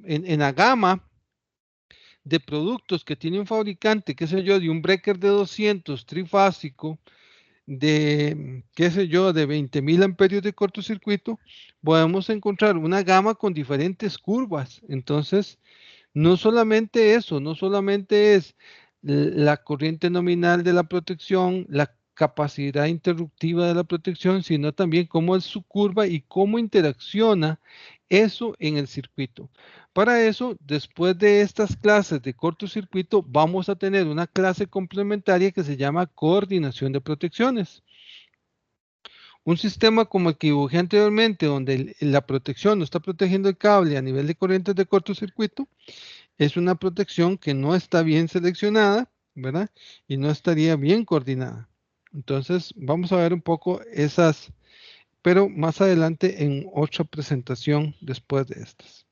en la gama de productos que tiene un fabricante, qué sé yo, de un breaker de 200 trifásico, de, qué sé yo, de 20.000 amperios de cortocircuito, podemos encontrar una gama con diferentes curvas. Entonces, no solamente eso, no solamente es la corriente nominal de la protección, la capacidad interruptiva de la protección, sino también cómo es su curva y cómo interacciona eso en el circuito. Para eso, después de estas clases de cortocircuito, vamos a tener una clase complementaria que se llama coordinación de protecciones. Un sistema como el que dibujé anteriormente, donde la protección no está protegiendo el cable a nivel de corrientes de cortocircuito, es una protección que no está bien seleccionada, ¿verdad? Y no estaría bien coordinada. Entonces, vamos a ver un poco esas, pero más adelante en otra presentación después de estas.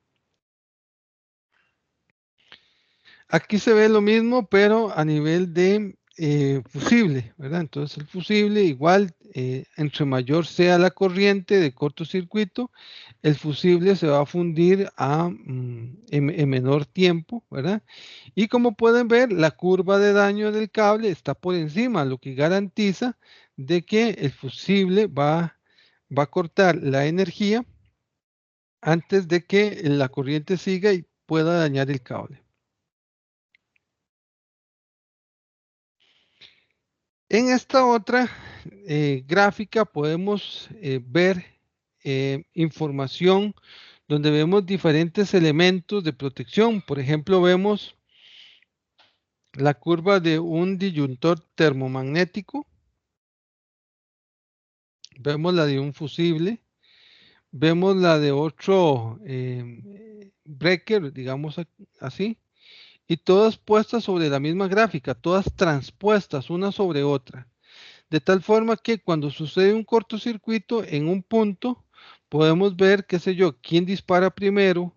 Aquí se ve lo mismo, pero a nivel de fusible, ¿verdad? Entonces el fusible igual, entre mayor sea la corriente de cortocircuito, el fusible se va a fundir en menor tiempo, ¿verdad? Y como pueden ver, la curva de daño del cable está por encima, lo que garantiza de que el fusible va a cortar la energía antes de que la corriente siga y pueda dañar el cable. En esta otra gráfica podemos ver información donde vemos diferentes elementos de protección. Por ejemplo, vemos la curva de un disyuntor termomagnético, vemos la de un fusible, vemos la de otro breaker, digamos así, y todas puestas sobre la misma gráfica, todas transpuestas una sobre otra. De tal forma que cuando sucede un cortocircuito en un punto, podemos ver, qué sé yo, quién dispara primero,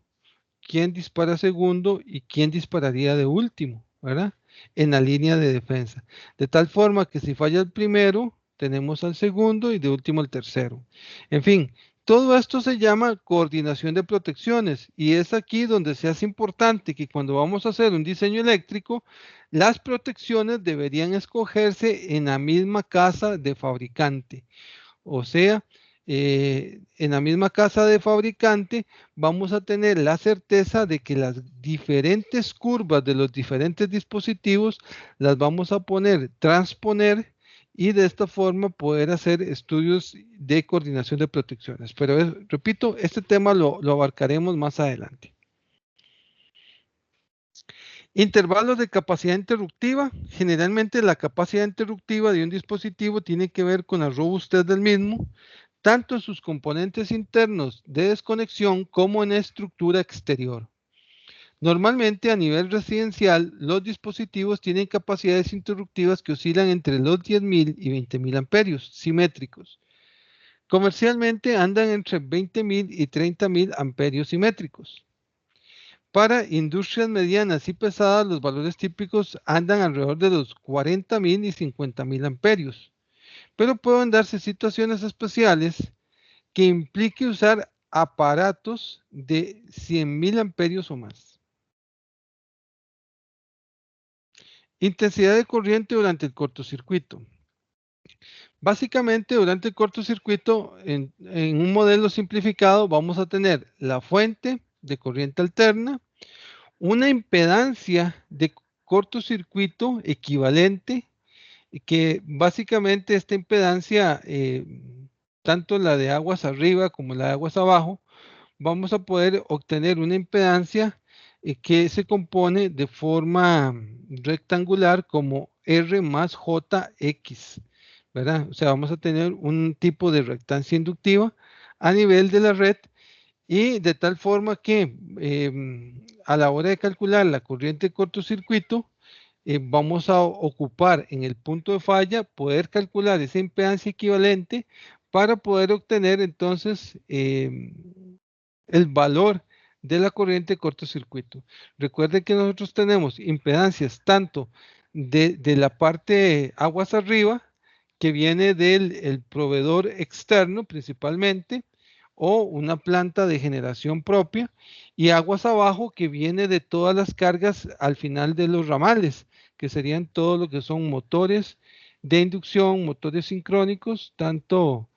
quién dispara segundo y quién dispararía de último, ¿verdad? En la línea de defensa. De tal forma que si falla el primero, tenemos al segundo y de último al tercero. En fin, todo esto se llama coordinación de protecciones y es aquí donde se hace importante que cuando vamos a hacer un diseño eléctrico, las protecciones deberían escogerse en la misma casa de fabricante. O sea, en la misma casa de fabricante vamos a tener la certeza de que las diferentes curvas de los diferentes dispositivos las vamos a transponer y de esta forma poder hacer estudios de coordinación de protecciones. Pero repito, este tema lo abarcaremos más adelante. Intervalos de capacidad interruptiva. Generalmente la capacidad interruptiva de un dispositivo tiene que ver con la robustez del mismo, tanto en sus componentes internos de desconexión como en la estructura exterior. Normalmente a nivel residencial, los dispositivos tienen capacidades interruptivas que oscilan entre los 10.000 y 20.000 amperios simétricos. Comercialmente andan entre 20.000 y 30.000 amperios simétricos. Para industrias medianas y pesadas, los valores típicos andan alrededor de los 40.000 y 50.000 amperios. Pero pueden darse situaciones especiales que implique usar aparatos de 100.000 amperios o más. Intensidad de corriente durante el cortocircuito. Básicamente, durante el cortocircuito, en un modelo simplificado, vamos a tener la fuente de corriente alterna, una impedancia de cortocircuito equivalente, que básicamente esta impedancia, tanto la de aguas arriba como la de aguas abajo, vamos a poder obtener una impedancia que se compone de forma rectangular como R más JX, ¿verdad? O sea, vamos a tener un tipo de reactancia inductiva a nivel de la red y de tal forma que a la hora de calcular la corriente de cortocircuito, vamos a ocupar en el punto de falla, poder calcular esa impedancia equivalente para poder obtener entonces el valor de la corriente de cortocircuito. Recuerden que nosotros tenemos impedancias tanto de la parte aguas arriba, que viene del proveedor externo principalmente, o una planta de generación propia, y aguas abajo, que viene de todas las cargas al final de los ramales, que serían todo lo que son motores de inducción, motores sincrónicos, tanto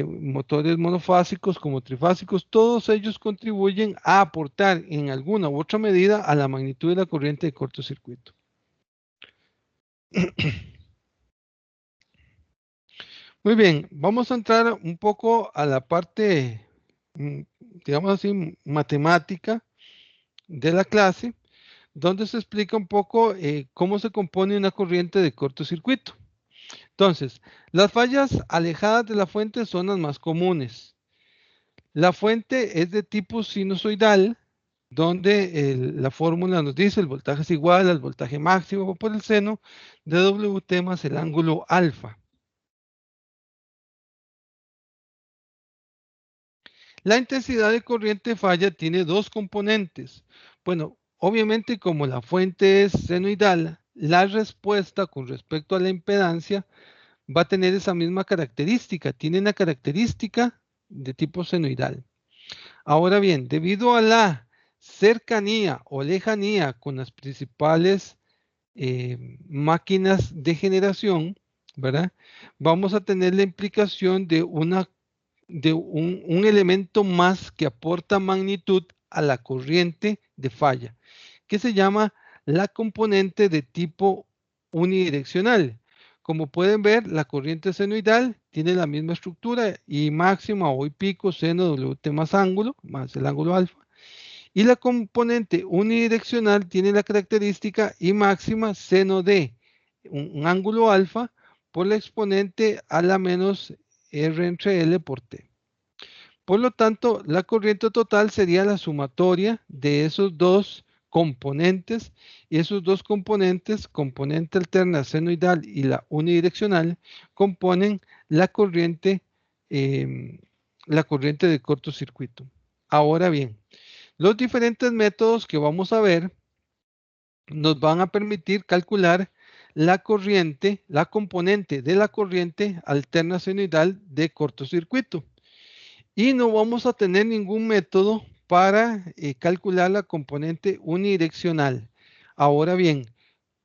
motores monofásicos como trifásicos, todos ellos contribuyen a aportar en alguna u otra medida a la magnitud de la corriente de cortocircuito. Muy bien, vamos a entrar un poco a la parte, digamos así, matemática de la clase, donde se explica un poco cómo se compone una corriente de cortocircuito. Entonces, las fallas alejadas de la fuente son las más comunes. La fuente es de tipo sinusoidal, donde la fórmula nos dice el voltaje es igual al voltaje máximo por el seno de WT más el ángulo alfa. La intensidad de corriente falla tiene dos componentes. Bueno, obviamente como la fuente es senoidal, la respuesta con respecto a la impedancia va a tener esa misma característica. Tiene una característica de tipo senoidal. Ahora bien, debido a la cercanía o lejanía con las principales máquinas de generación, ¿verdad? Vamos a tener la implicación de un elemento más que aporta magnitud a la corriente de falla, que se llama la componente de tipo unidireccional. Como pueden ver, la corriente senoidal tiene la misma estructura, I máxima o I pico seno WT más ángulo, más el ángulo alfa. Y la componente unidireccional tiene la característica I máxima seno de un ángulo alfa por la exponente a la menos R entre L por T. Por lo tanto, la corriente total sería la sumatoria de esos dos componentes, y esos dos componentes, componente alterna senoidal y la unidireccional, componen eh, la corriente de cortocircuito. Ahora bien, los diferentes métodos que vamos a ver nos van a permitir calcular la corriente, la componente de la corriente alterna senoidal de cortocircuito. Y no vamos a tener ningún método para calcular la componente unidireccional. Ahora bien,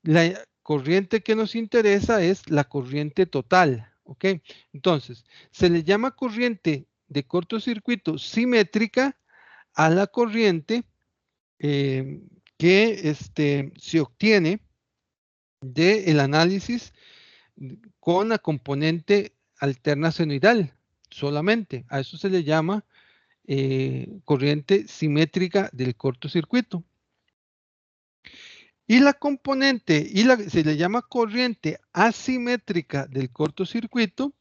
la corriente que nos interesa es la corriente total, ¿ok? Entonces, se le llama corriente de cortocircuito simétrica a la corriente eh, que se obtiene del análisis con la componente alterna senoidal solamente. A eso se le llama corriente simétrica del cortocircuito. Y la componente, se le llama corriente asimétrica del cortocircuito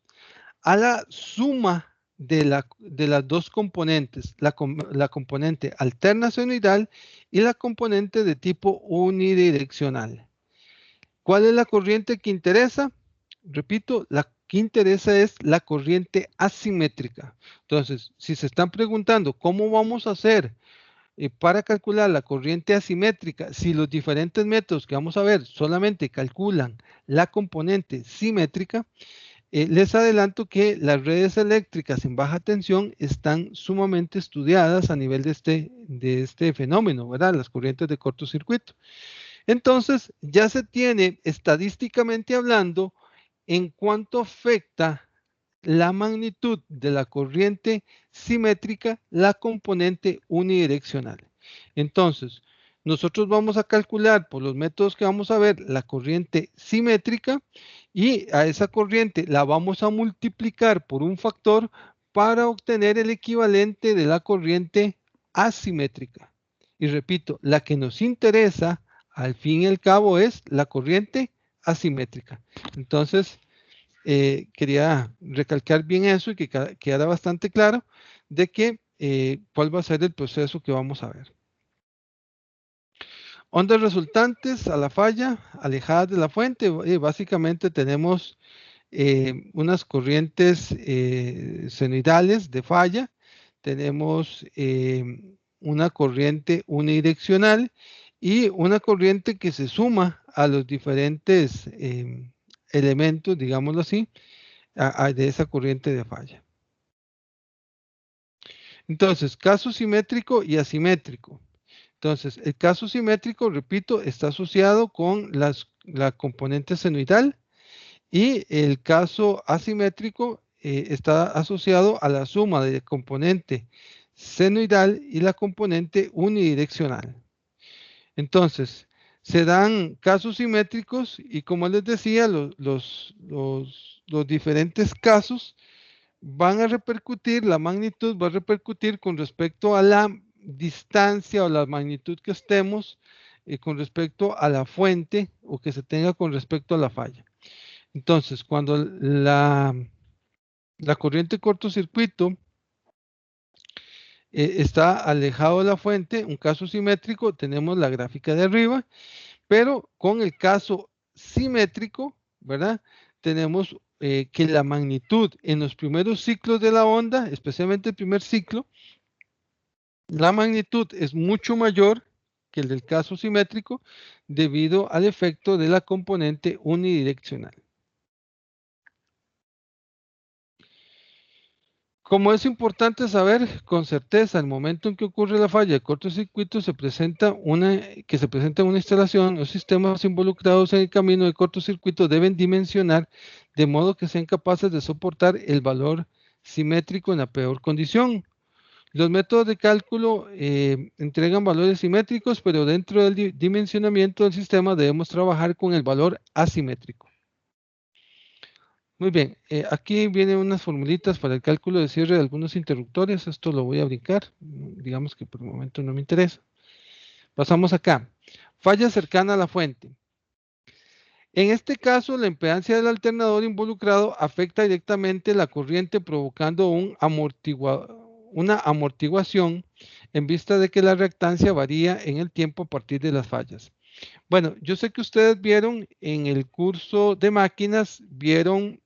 a la suma de las dos componentes, la componente alterna senoidal y la componente de tipo unidireccional. ¿Cuál es la corriente que interesa? Repito, la que interesa es la corriente asimétrica. Entonces, si se están preguntando cómo vamos a hacer para calcular la corriente asimétrica, si los diferentes métodos que vamos a ver solamente calculan la componente simétrica, les adelanto que las redes eléctricas en baja tensión están sumamente estudiadas a nivel de este fenómeno, ¿verdad? Las corrientes de cortocircuito. Entonces, ya se tiene estadísticamente hablando en cuánto afecta la magnitud de la corriente simétrica la componente unidireccional. Entonces, nosotros vamos a calcular por los métodos que vamos a ver la corriente simétrica, y a esa corriente la vamos a multiplicar por un factor para obtener el equivalente de la corriente asimétrica. Y repito, la que nos interesa al fin y al cabo es la corriente asimétrica. Entonces, quería recalcar bien eso y que quedara bastante claro de que cuál va a ser el proceso que vamos a ver. Ondas resultantes a la falla, alejadas de la fuente. Básicamente tenemos unas corrientes senoidales de falla, tenemos una corriente unidireccional y una corriente que se suma a los diferentes elementos, digámoslo así, de esa corriente de falla. Entonces, caso simétrico y asimétrico. Entonces, el caso simétrico, repito, está asociado con la componente senoidal, y el caso asimétrico está asociado a la suma de componente senoidal y la componente unidireccional. Entonces, se dan casos simétricos y, como les decía, los diferentes casos van a repercutir, la magnitud va a repercutir con respecto a la distancia o la magnitud que estemos con respecto a la fuente o que se tenga con respecto a la falla. Entonces, cuando la corriente cortocircuito está alejado de la fuente, un caso simétrico, tenemos la gráfica de arriba, pero con el caso simétrico, ¿verdad? Tenemos que la magnitud en los primeros ciclos de la onda, especialmente el primer ciclo, la magnitud es mucho mayor que el del caso simétrico debido al efecto de la componente unidireccional. Como es importante saber con certeza el momento en que ocurre la falla de cortocircuito, que se presenta una instalación, los sistemas involucrados en el camino de cortocircuito deben dimensionar de modo que sean capaces de soportar el valor simétrico en la peor condición. Los métodos de cálculo entregan valores simétricos, pero dentro del dimensionamiento del sistema debemos trabajar con el valor asimétrico. Muy bien, aquí vienen unas formulitas para el cálculo de cierre de algunos interruptores. Esto lo voy a brincar. Digamos que por el momento no me interesa. Pasamos acá. Falla cercana a la fuente. En este caso, la impedancia del alternador involucrado afecta directamente la corriente, provocando una amortiguación en vista de que la reactancia varía en el tiempo a partir de las fallas. Bueno, yo sé que ustedes vieron en el curso de máquinas, vieron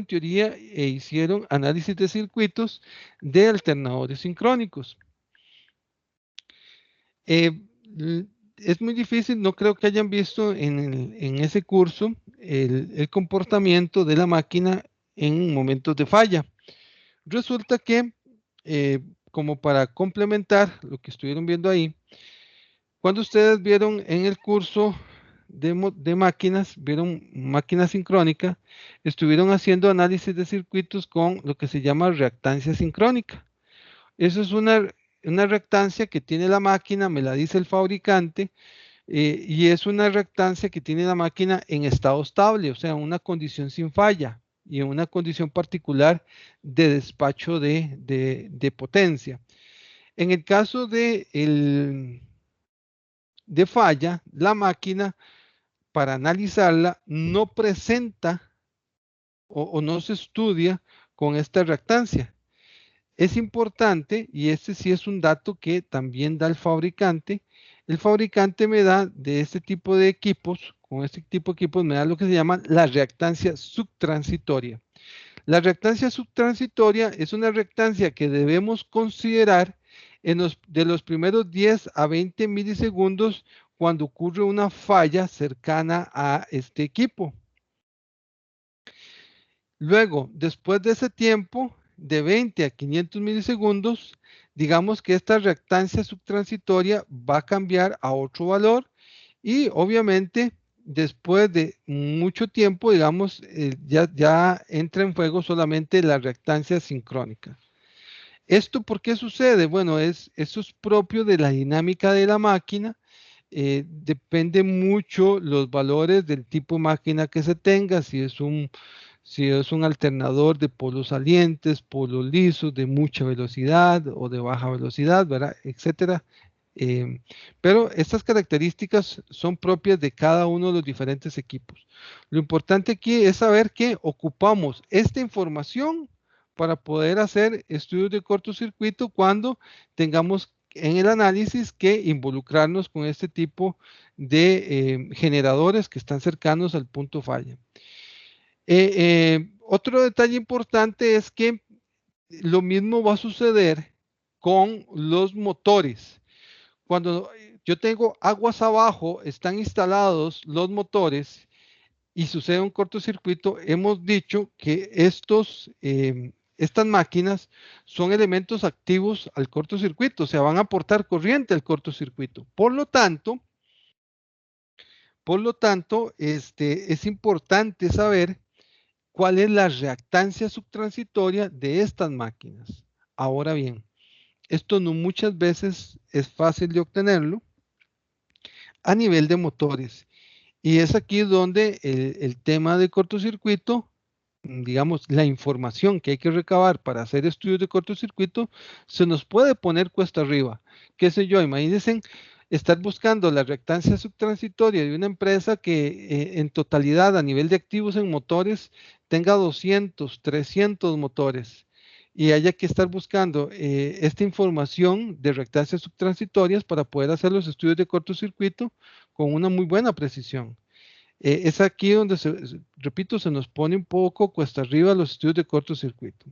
teoría e hicieron análisis de circuitos de alternadores sincrónicos. Es muy difícil, no creo que hayan visto en ese curso el comportamiento de la máquina en momentos de falla. Resulta que, como para complementar lo que estuvieron viendo ahí, cuando ustedes vieron en el curso de máquinas, vieron máquina sincrónica, estuvieron haciendo análisis de circuitos con lo que se llama reactancia sincrónica. Eso es una reactancia que tiene la máquina, me la dice el fabricante, y es una reactancia que tiene la máquina en estado estable, o sea, una condición sin falla y en una condición particular de despacho de potencia. En el caso de falla, la máquina, para analizarla, no presenta o no se estudia con esta reactancia. Es importante, y este sí es un dato que también da el fabricante me da de este tipo de equipos, con este tipo de equipos me da lo que se llama la reactancia subtransitoria. La reactancia subtransitoria es una reactancia que debemos considerar de los primeros 10 a 20 milisegundos cuando ocurre una falla cercana a este equipo. Luego, después de ese tiempo, de 20 a 500 milisegundos, digamos que esta reactancia subtransitoria va a cambiar a otro valor y obviamente después de mucho tiempo, digamos, ya entra en juego solamente la reactancia sincrónica. ¿Esto por qué sucede? Bueno, eso es propio de la dinámica de la máquina. Depende mucho los valores del tipo de máquina que se tenga, si es un alternador de polos salientes, polos lisos, de mucha velocidad o de baja velocidad, ¿verdad? Etcétera. Pero estas características son propias de cada uno de los diferentes equipos. Lo importante aquí es saber que ocupamos esta información para poder hacer estudios de cortocircuito cuando tengamos en el análisis que involucrarnos con este tipo de generadores que están cercanos al punto falla. Otro detalle importante es que lo mismo va a suceder con los motores. Cuando yo tengo aguas abajo, están instalados los motores y sucede un cortocircuito, hemos dicho que estas máquinas son elementos activos al cortocircuito, o sea, van a aportar corriente al cortocircuito. Por lo tanto, es importante saber cuál es la reactancia subtransitoria de estas máquinas. Ahora bien, esto no muchas veces es fácil de obtenerlo a nivel de motores. Y es aquí donde el tema de cortocircuito, digamos, la información que hay que recabar para hacer estudios de cortocircuito, se nos puede poner cuesta arriba. ¿Qué sé yo? Imagínense, estar buscando la reactancia subtransitoria de una empresa que en totalidad a nivel de activos en motores tenga 200, 300 motores y haya que estar buscando esta información de reactancias subtransitorias para poder hacer los estudios de cortocircuito con una muy buena precisión. Es aquí donde, repito, se nos pone un poco cuesta arriba los estudios de cortocircuito.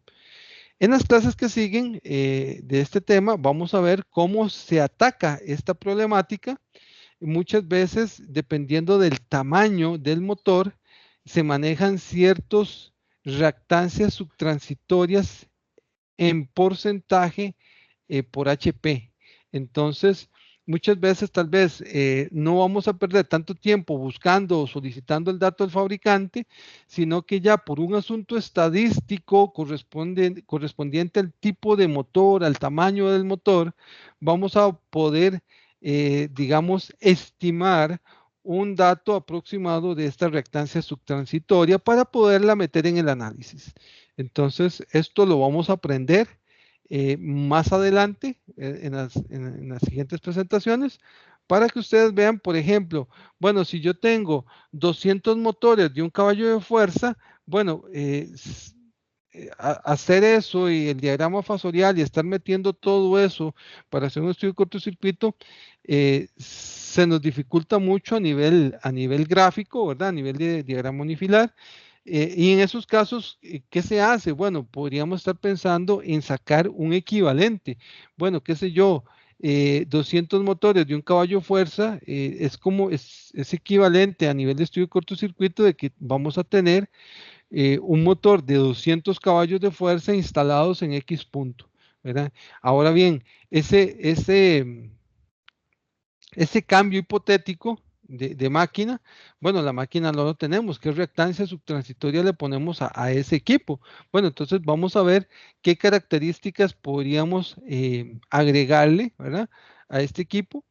En las clases que siguen de este tema, vamos a ver cómo se ataca esta problemática. Muchas veces, dependiendo del tamaño del motor, se manejan ciertas reactancias subtransitorias en porcentaje por HP. Entonces, muchas veces tal vez no vamos a perder tanto tiempo buscando o solicitando el dato del fabricante, sino que ya por un asunto estadístico correspondiente al tipo de motor, al tamaño del motor, vamos a poder, digamos, estimar un dato aproximado de esta reactancia subtransitoria para poderla meter en el análisis. Entonces, esto lo vamos a aprender más adelante en las siguientes presentaciones para que ustedes vean, por ejemplo, bueno, si yo tengo 200 motores de un caballo de fuerza, bueno, hacer eso y el diagrama fasorial y estar metiendo todo eso para hacer un estudio de cortocircuito, se nos dificulta mucho a nivel gráfico, ¿verdad? A nivel de diagrama unifilar. Y en esos casos, ¿qué se hace? Bueno, podríamos estar pensando en sacar un equivalente. Bueno, qué sé yo, 200 motores de un caballo fuerza es equivalente a nivel de estudio de cortocircuito de que vamos a tener un motor de 200 caballos de fuerza instalados en X punto, ¿verdad? Ahora bien, ese cambio hipotético de máquina, bueno, la máquina no lo tenemos, ¿qué reactancia subtransitoria le ponemos a ese equipo? Bueno, entonces vamos a ver qué características podríamos agregarle, ¿verdad? A este equipo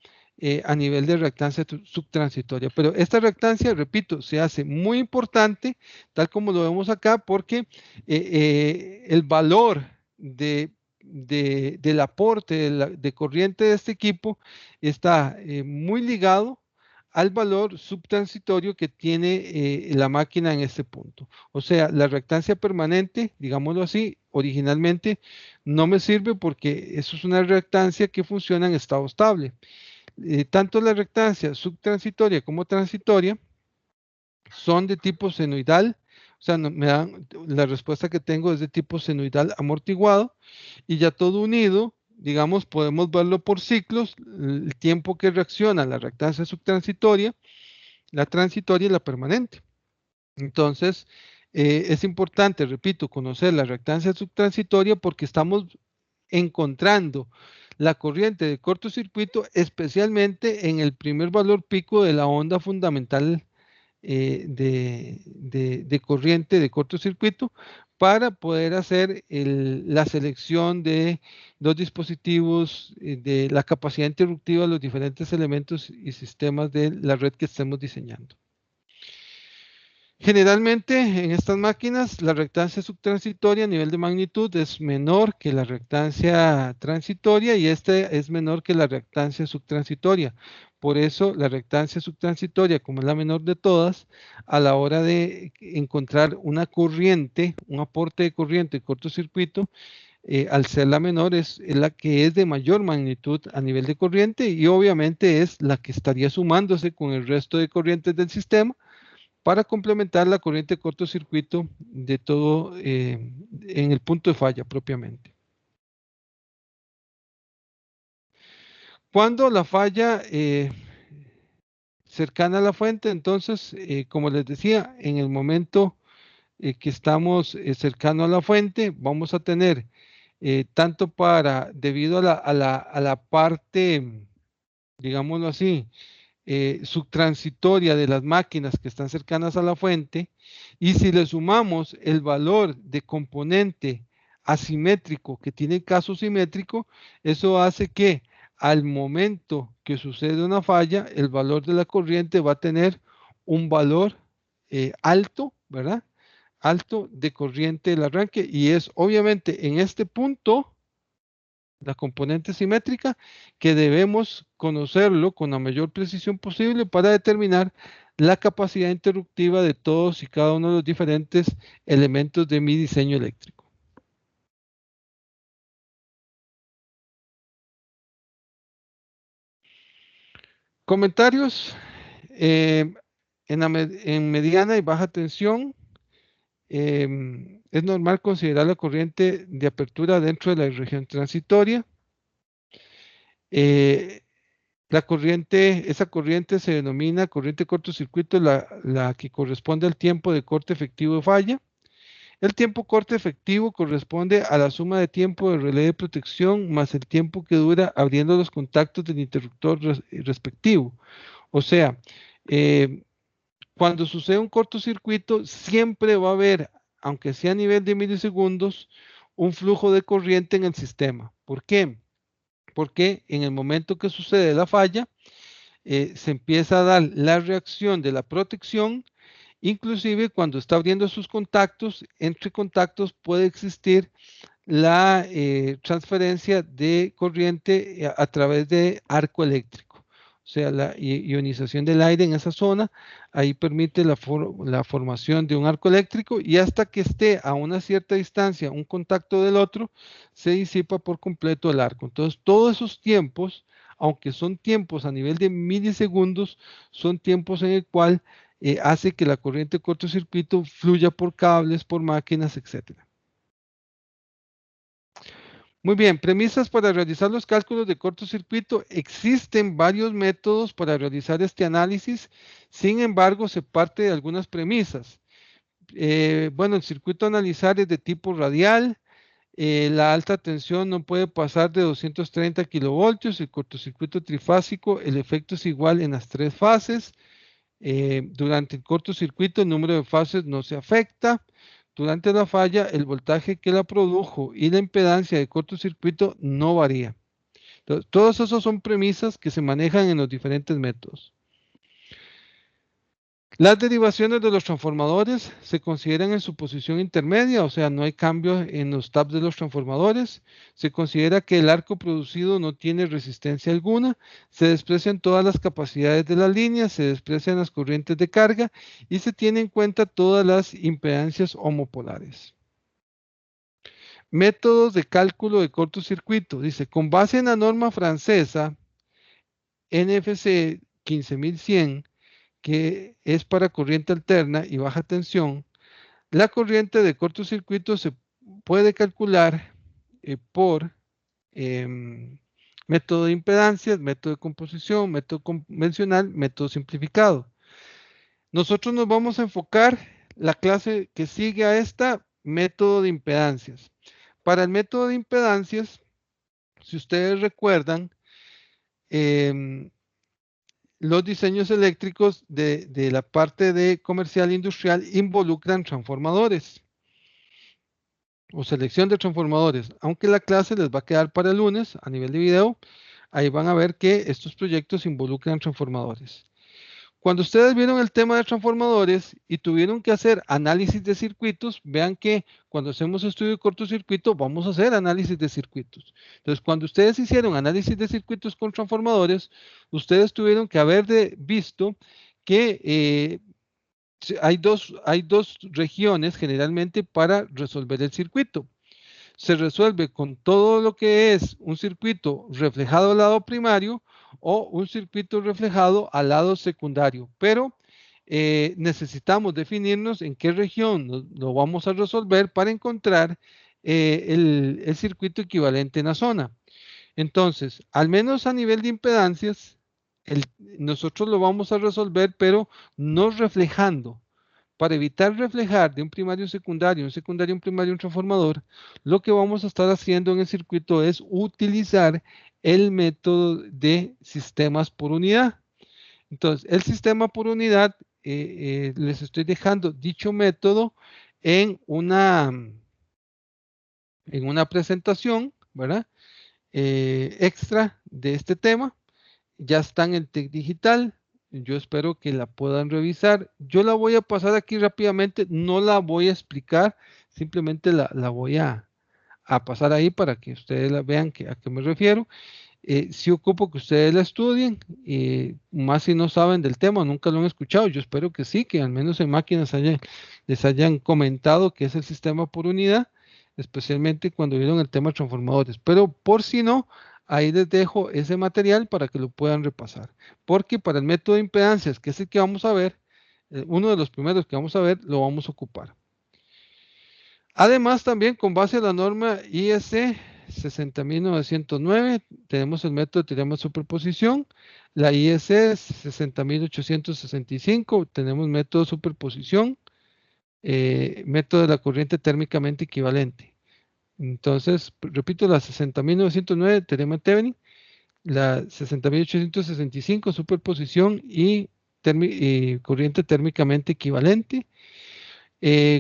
a nivel de reactancia subtransitoria. Pero esta reactancia, repito, se hace muy importante, tal como lo vemos acá, porque el valor del aporte de corriente de este equipo está muy ligado al valor subtransitorio que tiene la máquina en este punto. O sea, la reactancia permanente, digámoslo así, originalmente no me sirve porque eso es una reactancia que funciona en estado estable. Tanto la reactancia subtransitoria como transitoria son de tipo senoidal, o sea, la respuesta que tengo es de tipo senoidal amortiguado y ya todo unido, digamos, podemos verlo por ciclos, el tiempo que reacciona la reactancia subtransitoria, la transitoria y la permanente. Entonces, es importante, repito, conocer la reactancia subtransitoria porque estamos encontrando la corriente de cortocircuito, especialmente en el primer valor pico de la onda fundamental de corriente de cortocircuito para poder hacer la selección de los dispositivos, de la capacidad interruptiva de los diferentes elementos y sistemas de la red que estemos diseñando. Generalmente en estas máquinas la reactancia subtransitoria a nivel de magnitud es menor que la reactancia transitoria y este es menor que la reactancia subtransitoria. Por eso la reactancia subtransitoria, como es la menor de todas, a la hora de encontrar una corriente, un aporte de corriente cortocircuito, al ser la menor es la que es de mayor magnitud a nivel de corriente y obviamente es la que estaría sumándose con el resto de corrientes del sistema para complementar la corriente de cortocircuito de todo en el punto de falla propiamente. Cuando la falla cercana a la fuente, entonces, como les decía, en el momento que estamos cercano a la fuente, vamos a tener tanto debido a la parte, digámoslo así, subtransitoria de las máquinas que están cercanas a la fuente, y si le sumamos el valor de componente asimétrico que tiene caso simétrico, eso hace que al momento que sucede una falla, el valor de la corriente va a tener un valor alto, ¿verdad? Alto de corriente del arranque, y es obviamente en este punto la componente simétrica, que debemos conocerlo con la mayor precisión posible para determinar la capacidad interruptiva de todos y cada uno de los diferentes elementos de mi diseño eléctrico. Comentarios. En mediana y baja tensión, es normal considerar la corriente de apertura dentro de la región transitoria. Esa corriente se denomina corriente cortocircuito, la que corresponde al tiempo de corte efectivo de falla. El tiempo corte efectivo corresponde a la suma de tiempo de relé de protección más el tiempo que dura abriendo los contactos del interruptor respectivo. O sea, cuando sucede un cortocircuito, siempre va a haber, aunque sea a nivel de milisegundos, un flujo de corriente en el sistema. ¿Por qué? Porque en el momento que sucede la falla, se empieza a dar la reacción de la protección. Inclusive cuando está abriendo sus contactos, entre contactos puede existir la transferencia de corriente a través de arco eléctrico. O sea, la ionización del aire en esa zona, ahí permite la formación de un arco eléctrico y hasta que esté a una cierta distancia un contacto del otro, se disipa por completo el arco. Entonces, todos esos tiempos, aunque son tiempos a nivel de milisegundos, son tiempos en el cual hace que la corriente de cortocircuito fluya por cables, por máquinas, etcétera. Muy bien, premisas para realizar los cálculos de cortocircuito. Existen varios métodos para realizar este análisis, sin embargo, se parte de algunas premisas. Bueno, el circuito a analizar es de tipo radial, la alta tensión no puede pasar de 230 kilovoltios, el cortocircuito trifásico, el efecto es igual en las tres fases. Durante el cortocircuito el número de fases no se afecta. Durante la falla, el voltaje que la produjo y la impedancia de cortocircuito no varía. Entonces, todas esas son premisas que se manejan en los diferentes métodos. Las derivaciones de los transformadores se consideran en su posición intermedia, o sea, no hay cambio en los taps de los transformadores. Se considera que el arco producido no tiene resistencia alguna, se desprecian todas las capacidades de la línea, se desprecian las corrientes de carga y se tienen en cuenta todas las impedancias homopolares. Métodos de cálculo de cortocircuito. Dice, con base en la norma francesa NFC 15100, que es para corriente alterna y baja tensión, la corriente de cortocircuito se puede calcular por método de impedancias, método de composición, método convencional, método simplificado. Nosotros nos vamos a enfocar la clase que sigue a esta, método de impedancias. Para el método de impedancias, si ustedes recuerdan, los diseños eléctricos de la parte de comercial e industrial involucran transformadores o selección de transformadores. Aunque la clase les va a quedar para el lunes a nivel de video, ahí van a ver que estos proyectos involucran transformadores. Cuando ustedes vieron el tema de transformadores y tuvieron que hacer análisis de circuitos, vean que cuando hacemos estudio de cortocircuito vamos a hacer análisis de circuitos. Entonces, cuando ustedes hicieron análisis de circuitos con transformadores, ustedes tuvieron que haber visto que hay dos regiones generalmente para resolver el circuito. Se resuelve con todo lo que es un circuito reflejado al lado primario o un circuito reflejado al lado secundario, pero necesitamos definirnos en qué región lo vamos a resolver para encontrar el circuito equivalente en la zona. Entonces, al menos a nivel de impedancias, nosotros lo vamos a resolver, pero no reflejando. Para evitar reflejar de un primario a un secundario a un primario, un transformador, lo que vamos a estar haciendo en el circuito es utilizar el método de sistemas por unidad. Entonces, el sistema por unidad, les estoy dejando dicho método en una presentación, ¿verdad? Extra de este tema. Ya está en el TEC Digital. Yo espero que la puedan revisar. Yo la voy a pasar aquí rápidamente. No la voy a explicar. Simplemente la voy a a pasar ahí para que ustedes la vean a qué me refiero. Sí ocupo que ustedes la estudien, más si no saben del tema, nunca lo han escuchado. Yo espero que sí, que al menos en máquinas les hayan comentado qué es el sistema por unidad, especialmente cuando vieron el tema de transformadores. Pero por si no, ahí les dejo ese material para que lo puedan repasar. Porque para el método de impedancias, que es el que vamos a ver, uno de los primeros que vamos a ver, lo vamos a ocupar. Además, también con base a la norma IEC 60909, tenemos el método de teorema de superposición. La IEC 60865, tenemos método de superposición, método de la corriente térmicamente equivalente. Entonces, repito, la 60909, teorema de Thevenin, la 60865, superposición y corriente térmicamente equivalente.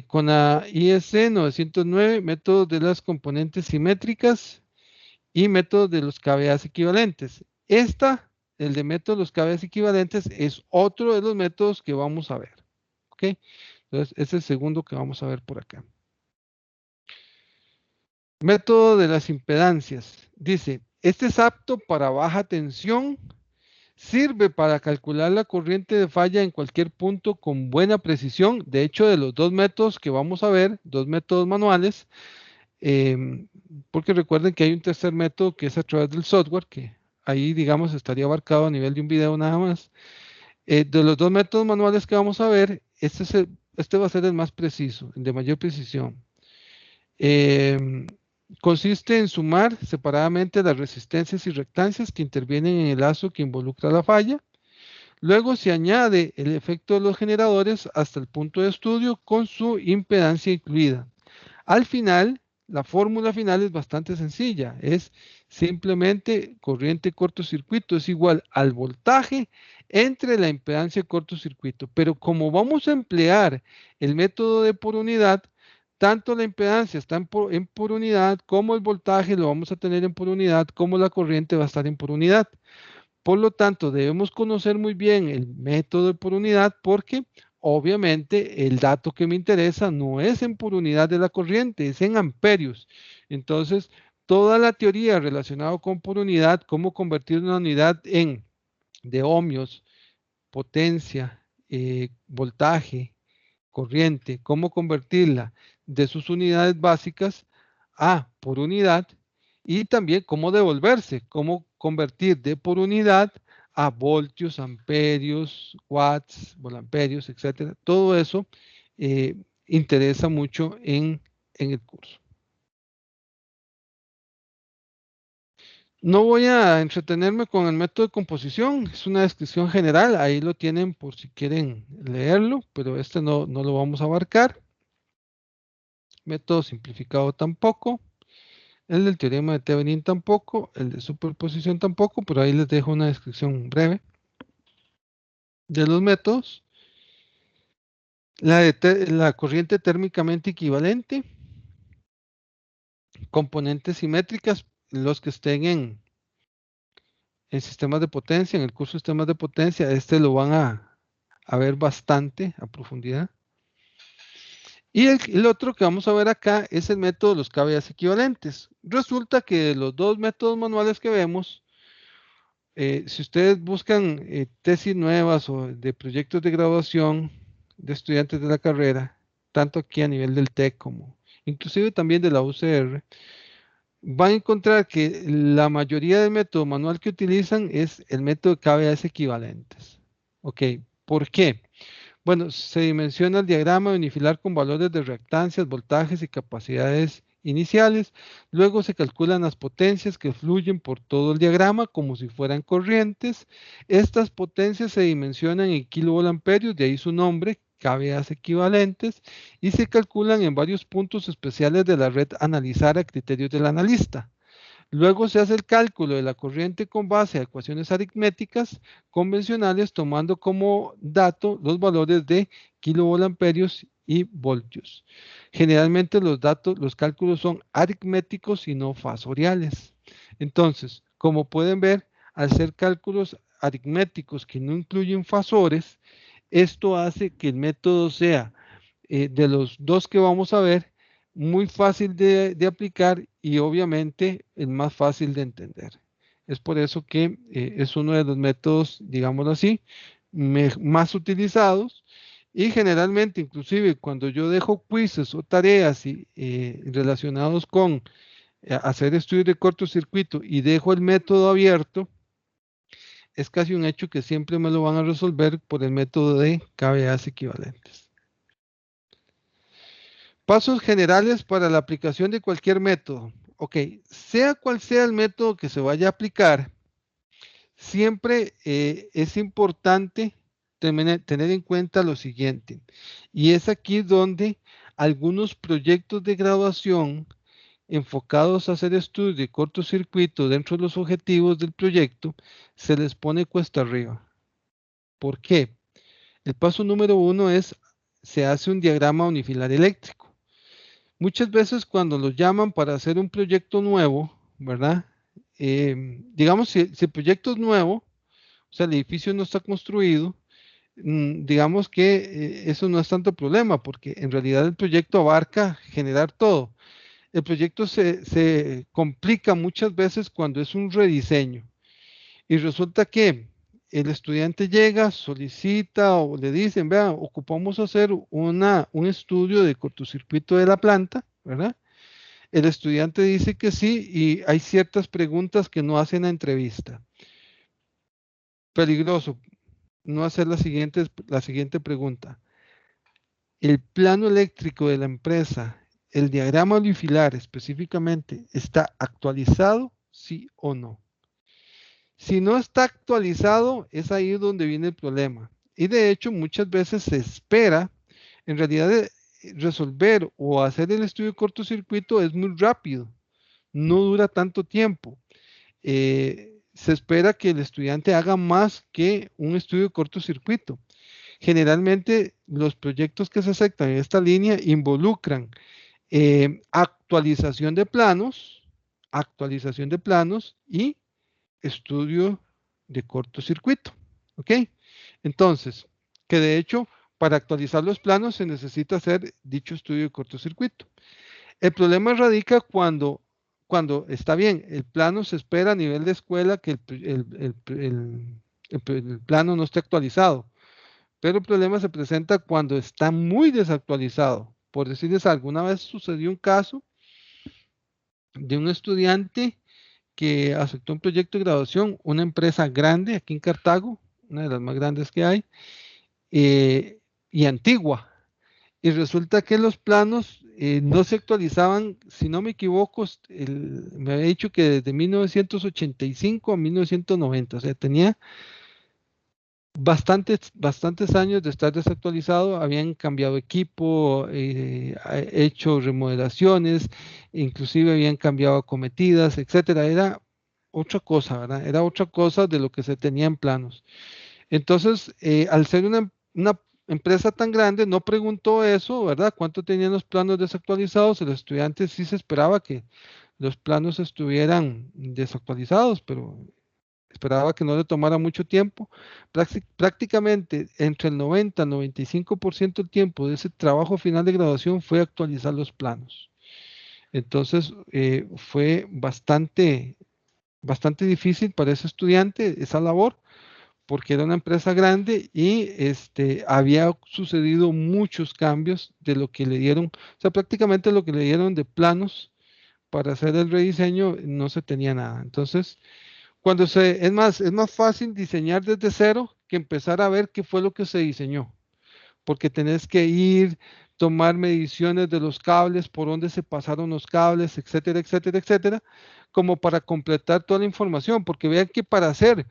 Con la IEC 909, método de las componentes simétricas y método de los KVAs equivalentes. El de método de los KVAs equivalentes, es otro de los métodos que vamos a ver. ¿Ok? Entonces, es el segundo que vamos a ver por acá. Método de las impedancias. Dice, este es apto para baja tensión. Sirve para calcular la corriente de falla en cualquier punto con buena precisión. De hecho, de los dos métodos que vamos a ver, dos métodos manuales, porque recuerden que hay un tercer método que es a través del software, que ahí, digamos, estaría abarcado a nivel de un video nada más. De los dos métodos manuales que vamos a ver, este va a ser el más preciso, el de mayor precisión. Consiste en sumar separadamente las resistencias y reactancias que intervienen en el lazo que involucra la falla. Luego se añade el efecto de los generadores hasta el punto de estudio con su impedancia incluida. Al final, la fórmula final es bastante sencilla. Es simplemente corriente cortocircuito es igual al voltaje entre la impedancia de cortocircuito. Pero como vamos a emplear el método de por unidad, tanto la impedancia está en por unidad, como el voltaje lo vamos a tener en por unidad, como la corriente va a estar en por unidad. Por lo tanto, debemos conocer muy bien el método de por unidad, porque obviamente el dato que me interesa no es en por unidad de la corriente, es en amperios. Entonces, toda la teoría relacionada con por unidad, cómo convertir una unidad de ohmios, potencia, voltaje, corriente, cómo convertirla de sus unidades básicas a por unidad, y también cómo devolverse, cómo convertir de por unidad a voltios, amperios, watts, volamperios, etcétera. Todo eso eh, interesa mucho en el curso. No voy a entretenerme con el método de composición, es una descripción general, ahí lo tienen por si quieren leerlo, pero este no lo vamos a abarcar. Método simplificado tampoco. El del teorema de Thevenin tampoco. El de superposición tampoco. Pero ahí les dejo una descripción breve de los métodos. La corriente térmicamente equivalente. Componentes simétricas. Los que estén en sistemas de potencia. En el curso de sistemas de potencia. Este lo van a ver bastante a profundidad. Y el otro que vamos a ver acá es el método de los KVAs equivalentes. Resulta que de los dos métodos manuales que vemos, si ustedes buscan tesis nuevas o de proyectos de graduación de estudiantes de la carrera, tanto aquí a nivel del TEC como inclusive también de la UCR, van a encontrar que la mayoría del método manual que utilizan es el método de KVAs equivalentes. ¿Ok? ¿Por qué? Bueno, se dimensiona el diagrama unifilar con valores de reactancias, voltajes y capacidades iniciales. Luego se calculan las potencias que fluyen por todo el diagrama como si fueran corrientes. Estas potencias se dimensionan en kilovoltamperios, de ahí su nombre, KVAs equivalentes, y se calculan en varios puntos especiales de la red a analizar a criterios del analista. Luego se hace el cálculo de la corriente con base a ecuaciones aritméticas convencionales, tomando como dato los valores de kilovoltamperios y voltios. Generalmente los cálculos son aritméticos y no fasoriales. Entonces, como pueden ver, al ser cálculos aritméticos que no incluyen fasores, esto hace que el método sea, de los dos que vamos a ver, muy fácil de aplicar y obviamente el más fácil de entender. Es por eso que es uno de los métodos, digámoslo así, más utilizados y generalmente, inclusive cuando yo dejo quizzes o tareas relacionados con hacer estudios de cortocircuito y dejo el método abierto, es casi un hecho que siempre me lo van a resolver por el método de KBAs equivalentes. Pasos generales para la aplicación de cualquier método. Ok, sea cual sea el método que se vaya a aplicar, siempre es importante tener en cuenta lo siguiente. Y es aquí donde algunos proyectos de graduación enfocados a hacer estudios de cortocircuito dentro de los objetivos del proyecto, se les pone cuesta arriba. ¿Por qué? El paso número 1 es, se hace un diagrama unifilar eléctrico. Muchas veces cuando los llaman para hacer un proyecto nuevo, ¿verdad? Digamos, si el proyecto es nuevo, o sea, el edificio no está construido, digamos que eso no es tanto problema, porque en realidad el proyecto abarca generar todo. El proyecto se complica muchas veces cuando es un rediseño. Y resulta que el estudiante llega, solicita o le dicen, vean, ocupamos hacer un estudio de cortocircuito de la planta, ¿verdad? El estudiante dice que sí y hay ciertas preguntas que no hacen la entrevista. Peligroso no hacer la siguiente pregunta. ¿El plano eléctrico de la empresa, el diagrama unifilar específicamente, está actualizado, sí o no? Si no está actualizado, es ahí donde viene el problema. Y de hecho, muchas veces se espera, en realidad, resolver o hacer el estudio de cortocircuito es muy rápido, no dura tanto tiempo. Se espera que el estudiante haga más que un estudio de cortocircuito. Generalmente, los proyectos que se aceptan en esta línea involucran actualización de planos y estudio de cortocircuito. ¿Ok? Entonces, que de hecho, para actualizar los planos se necesita hacer dicho estudio de cortocircuito. El problema radica cuando está bien, el plano se espera a nivel de escuela que el plano no esté actualizado, pero el problema se presenta cuando está muy desactualizado. Por decirles, alguna vez sucedió un caso de un estudiante que aceptó un proyecto de graduación, una empresa grande aquí en Cartago, una de las más grandes que hay, y antigua. Y resulta que los planos no se actualizaban, si no me equivoco, me había dicho que desde 1985 a 1990, o sea, tenía bastantes años de estar desactualizado, habían cambiado equipo, hecho remodelaciones, inclusive habían cambiado acometidas, etcétera. Era otra cosa, ¿verdad? Era otra cosa de lo que se tenía en planos. Entonces, al ser una empresa tan grande, no preguntó eso, ¿verdad? ¿Cuánto tenían los planos desactualizados? El estudiante sí se esperaba que los planos estuvieran desactualizados, pero esperaba que no le tomara mucho tiempo. Prácticamente entre el 90 y 95% del tiempo de ese trabajo final de graduación fue actualizar los planos. Entonces, fue bastante difícil para ese estudiante esa labor porque era una empresa grande y había sucedido muchos cambios de lo que le dieron, o sea, prácticamente lo que le dieron de planos para hacer el rediseño no se tenía nada. Entonces, es más fácil diseñar desde cero que empezar a ver qué fue lo que se diseñó, porque tenés que ir, tomar mediciones de los cables, por dónde se pasaron los cables, etcétera, etcétera, etcétera, como para completar toda la información, porque vean que para hacer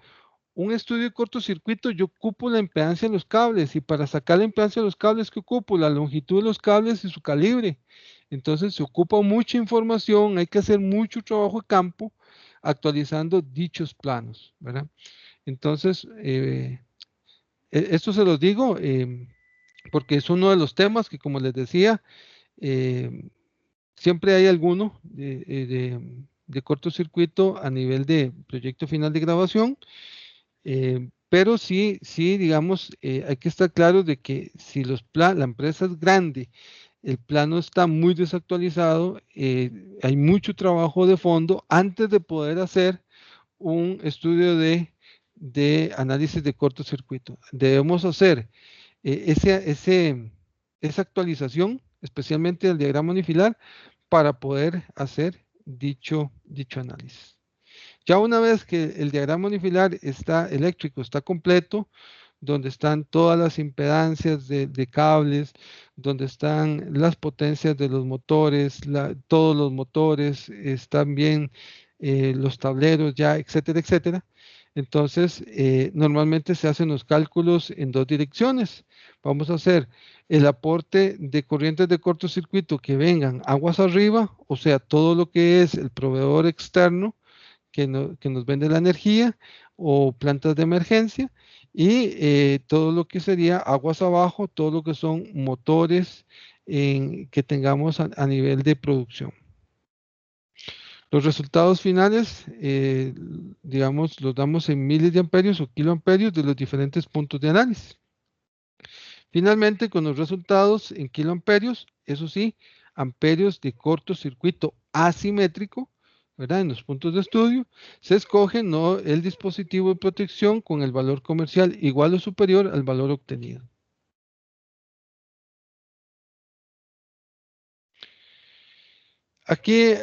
un estudio de cortocircuito yo ocupo la impedancia de los cables y para sacar la impedancia de los cables que ocupo la longitud de los cables y su calibre. Entonces se ocupa mucha información, hay que hacer mucho trabajo de campo actualizando dichos planos, ¿verdad? Entonces, esto se los digo porque es uno de los temas que, como les decía, eh, siempre hay alguno de cortocircuito a nivel de proyecto final de grabación. Pero sí, digamos, hay que estar claro de que si la empresa es grande, el plano está muy desactualizado, hay mucho trabajo de fondo antes de poder hacer un estudio de análisis de cortocircuito. Debemos hacer esa actualización, especialmente del diagrama unifilar, para poder hacer dicho análisis. Ya una vez que el diagrama unifilar eléctrico está completo, donde están todas las impedancias de cables, donde están las potencias de los motores, todos los motores, están bien los tableros ya, etcétera, etcétera. Entonces, normalmente se hacen los cálculos en dos direcciones. Vamos a hacer el aporte de corrientes de cortocircuito que vengan aguas arriba, o sea, todo lo que es el proveedor externo que nos vende la energía o plantas de emergencia y todo lo que sería aguas abajo, todo lo que son motores que tengamos a nivel de producción. Los resultados finales, digamos, los damos en miles de amperios o kiloamperios de los diferentes puntos de análisis. Finalmente, con los resultados en kiloamperios, eso sí, amperios de cortocircuito asimétrico, ¿verdad? En los puntos de estudio, se escoge no el dispositivo de protección con el valor comercial igual o superior al valor obtenido. Aquí,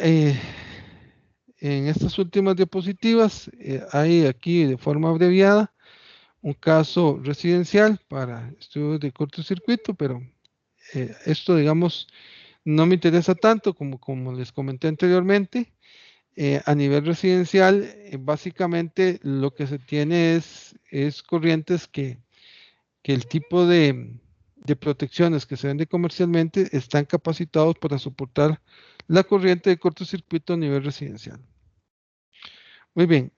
en estas últimas diapositivas, hay aquí de forma abreviada un caso residencial para estudios de cortocircuito, pero esto, digamos, no me interesa tanto como les comenté anteriormente. A nivel residencial, básicamente lo que se tiene es corrientes que el tipo de protecciones que se vende comercialmente están capacitados para soportar la corriente de cortocircuito a nivel residencial. Muy bien,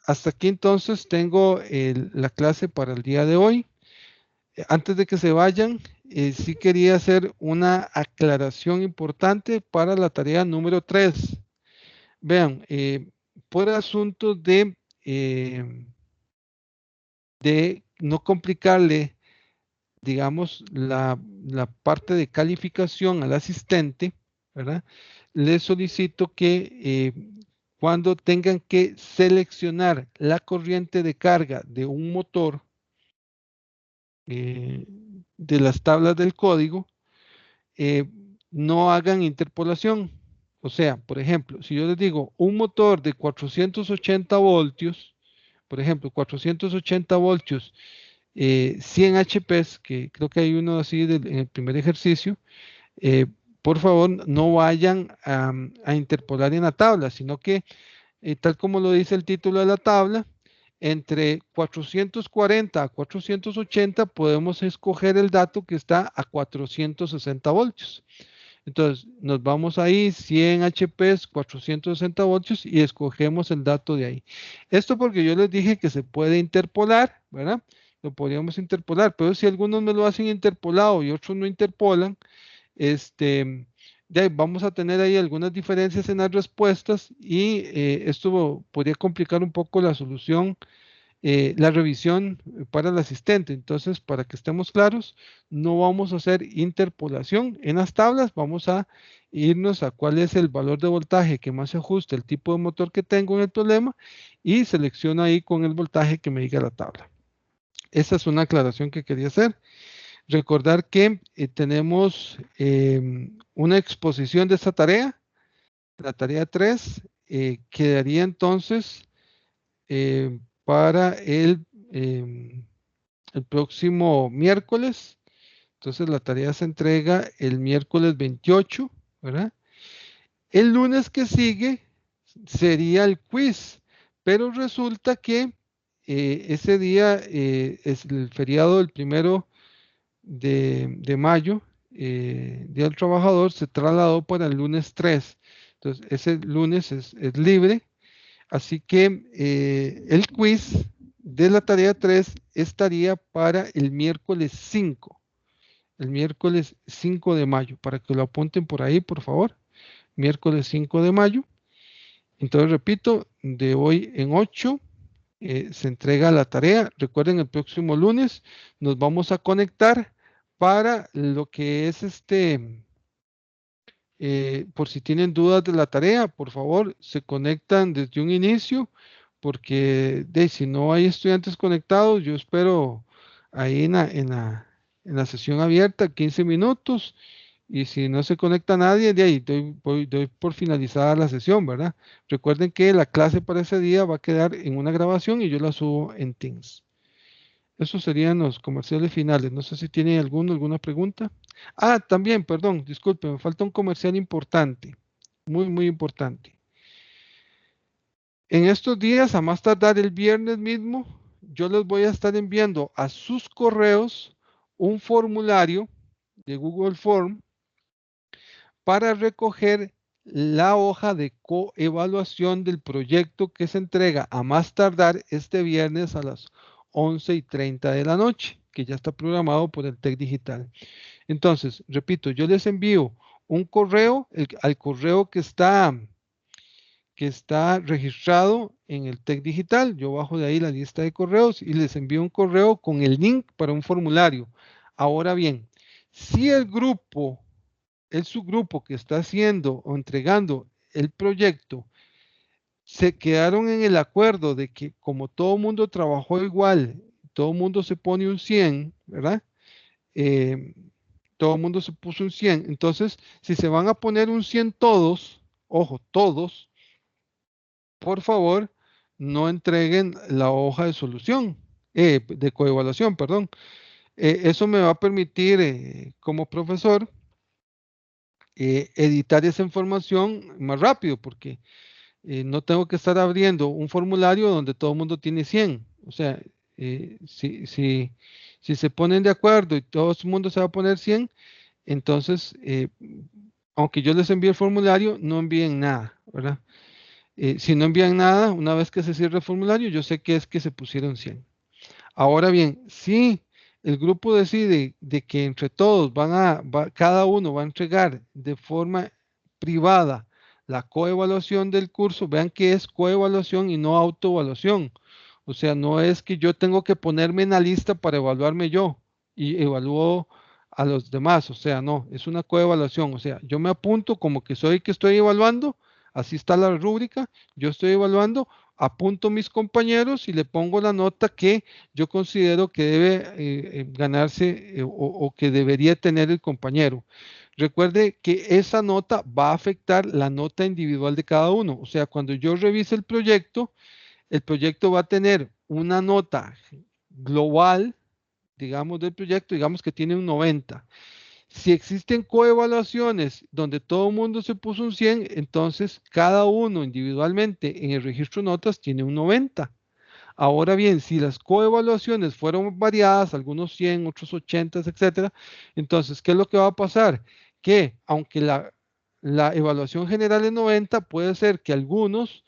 hasta aquí entonces tengo la clase para el día de hoy. Antes de que se vayan, sí quería hacer una aclaración importante para la tarea número 3. Vean, por asunto de no complicarle, digamos, la parte de calificación al asistente, ¿verdad? Les solicito que cuando tengan que seleccionar la corriente de carga de un motor de las tablas del código, no hagan interpolación. O sea, por ejemplo, si yo les digo un motor de 480 voltios, por ejemplo, 480 voltios, 100 HPs, que creo que hay uno así en el primer ejercicio, eh, por favor no vayan a interpolar en la tabla, sino que, tal como lo dice el título de la tabla, entre 440 a 480 podemos escoger el dato que está a 460 voltios. Entonces, nos vamos ahí, 100 HPs, 460 voltios y escogemos el dato de ahí. Esto porque yo les dije que se puede interpolar, ¿verdad? Lo podríamos interpolar, pero si algunos me lo hacen interpolado y otros no interpolan, vamos a tener ahí algunas diferencias en las respuestas y esto podría complicar un poco la solución, la revisión para el asistente. Entonces, para que estemos claros, no vamos a hacer interpolación en las tablas, vamos a irnos a cuál es el valor de voltaje que más se ajusta el tipo de motor que tengo en el problema y selecciono ahí con el voltaje que me diga la tabla. Esa es una aclaración que quería hacer. Recordar que tenemos una exposición de esta tarea, la tarea 3, quedaría entonces para el próximo miércoles. Entonces la tarea se entrega el miércoles 28, ¿verdad? El lunes que sigue sería el quiz, pero resulta que ese día es el feriado del 1 de mayo, Día del Trabajador, se trasladó para el lunes 3. Entonces, ese lunes es libre. Así que el quiz de la tarea 3 estaría para el miércoles 5. El miércoles 5 de mayo, para que lo apunten por ahí, por favor. Miércoles 5 de mayo. Entonces, repito, de hoy en 8 se entrega la tarea. Recuerden, el próximo lunes nos vamos a conectar para lo que es por si tienen dudas de la tarea, por favor, se conectan desde un inicio, porque si no hay estudiantes conectados, yo espero ahí en la sesión abierta 15 minutos, y si no se conecta nadie, de ahí doy por finalizada la sesión, ¿verdad? Recuerden que la clase para ese día va a quedar en una grabación y yo la subo en Teams. Esos serían los comerciales finales. No sé si tienen alguna pregunta. Ah, también, perdón, disculpe, me falta un comercial importante, muy, muy importante. En estos días, a más tardar el viernes mismo, yo les voy a estar enviando a sus correos un formulario de Google Form para recoger la hoja de coevaluación del proyecto que se entrega a más tardar este viernes a las 11:30 de la noche, que ya está programado por el TEC Digital. Entonces, repito, yo les envío un correo, al correo que está registrado en el TEC Digital. Yo bajo de ahí la lista de correos y les envío un correo con el link para un formulario. Ahora bien, si el grupo, el subgrupo que está haciendo o entregando el proyecto, se quedaron en el acuerdo de que como todo el mundo trabajó igual, todo el mundo se pone un 100, ¿verdad? Eh, todo el mundo se puso un 100. Entonces, si se van a poner un 100 todos, ojo, todos, por favor, no entreguen la hoja de solución, de coevaluación, perdón. Eso me va a permitir, como profesor, editar esa información más rápido, porque no tengo que estar abriendo un formulario donde todo el mundo tiene 100. O sea, si se ponen de acuerdo y todo el mundo se va a poner 100, entonces, aunque yo les envíe el formulario, no envíen nada, ¿verdad? Si no envían nada, una vez que se cierre el formulario, yo sé que es que se pusieron 100. Ahora bien, si el grupo decide de que entre todos cada uno va a entregar de forma privada la coevaluación del curso, vean que es coevaluación y no autoevaluación. O sea, no es que yo tengo que ponerme en la lista para evaluarme yo y evalúo a los demás. O sea, no, es una coevaluación. O sea, yo me apunto como que soy el que estoy evaluando, así está la rúbrica, yo estoy evaluando, apunto a mis compañeros y le pongo la nota que yo considero que debe ganarse o que debería tener el compañero. Recuerde que esa nota va a afectar la nota individual de cada uno. O sea, cuando yo revise el proyecto va a tener una nota global, digamos, del proyecto, digamos que tiene un 90. Si existen coevaluaciones donde todo el mundo se puso un 100, entonces cada uno individualmente en el registro de notas tiene un 90. Ahora bien, si las coevaluaciones fueron variadas, algunos 100, otros 80, etcétera, entonces, ¿qué es lo que va a pasar? Que aunque la evaluación general es 90, puede ser que algunos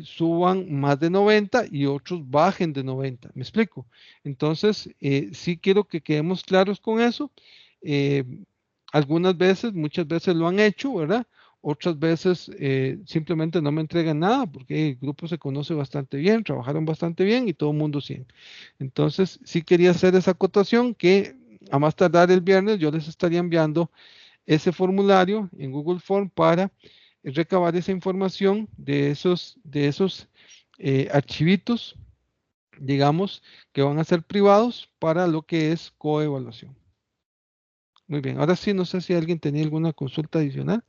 suban más de 90 y otros bajen de 90. ¿Me explico? Entonces, sí quiero que quedemos claros con eso. Eh, algunas veces, muchas veces lo han hecho, ¿verdad? Otras veces simplemente no me entregan nada porque el grupo se conoce bastante bien, trabajaron bastante bien y todo el mundo 100. Entonces, sí quería hacer esa acotación que a más tardar el viernes yo les estaría enviando ese formulario en Google Form para recabar esa información de esos archivitos, digamos, que van a ser privados para lo que es coevaluación. Muy bien, ahora sí, no sé si alguien tenía alguna consulta adicional.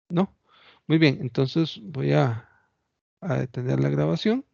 ¿No? Muy bien, entonces voy a detener la grabación.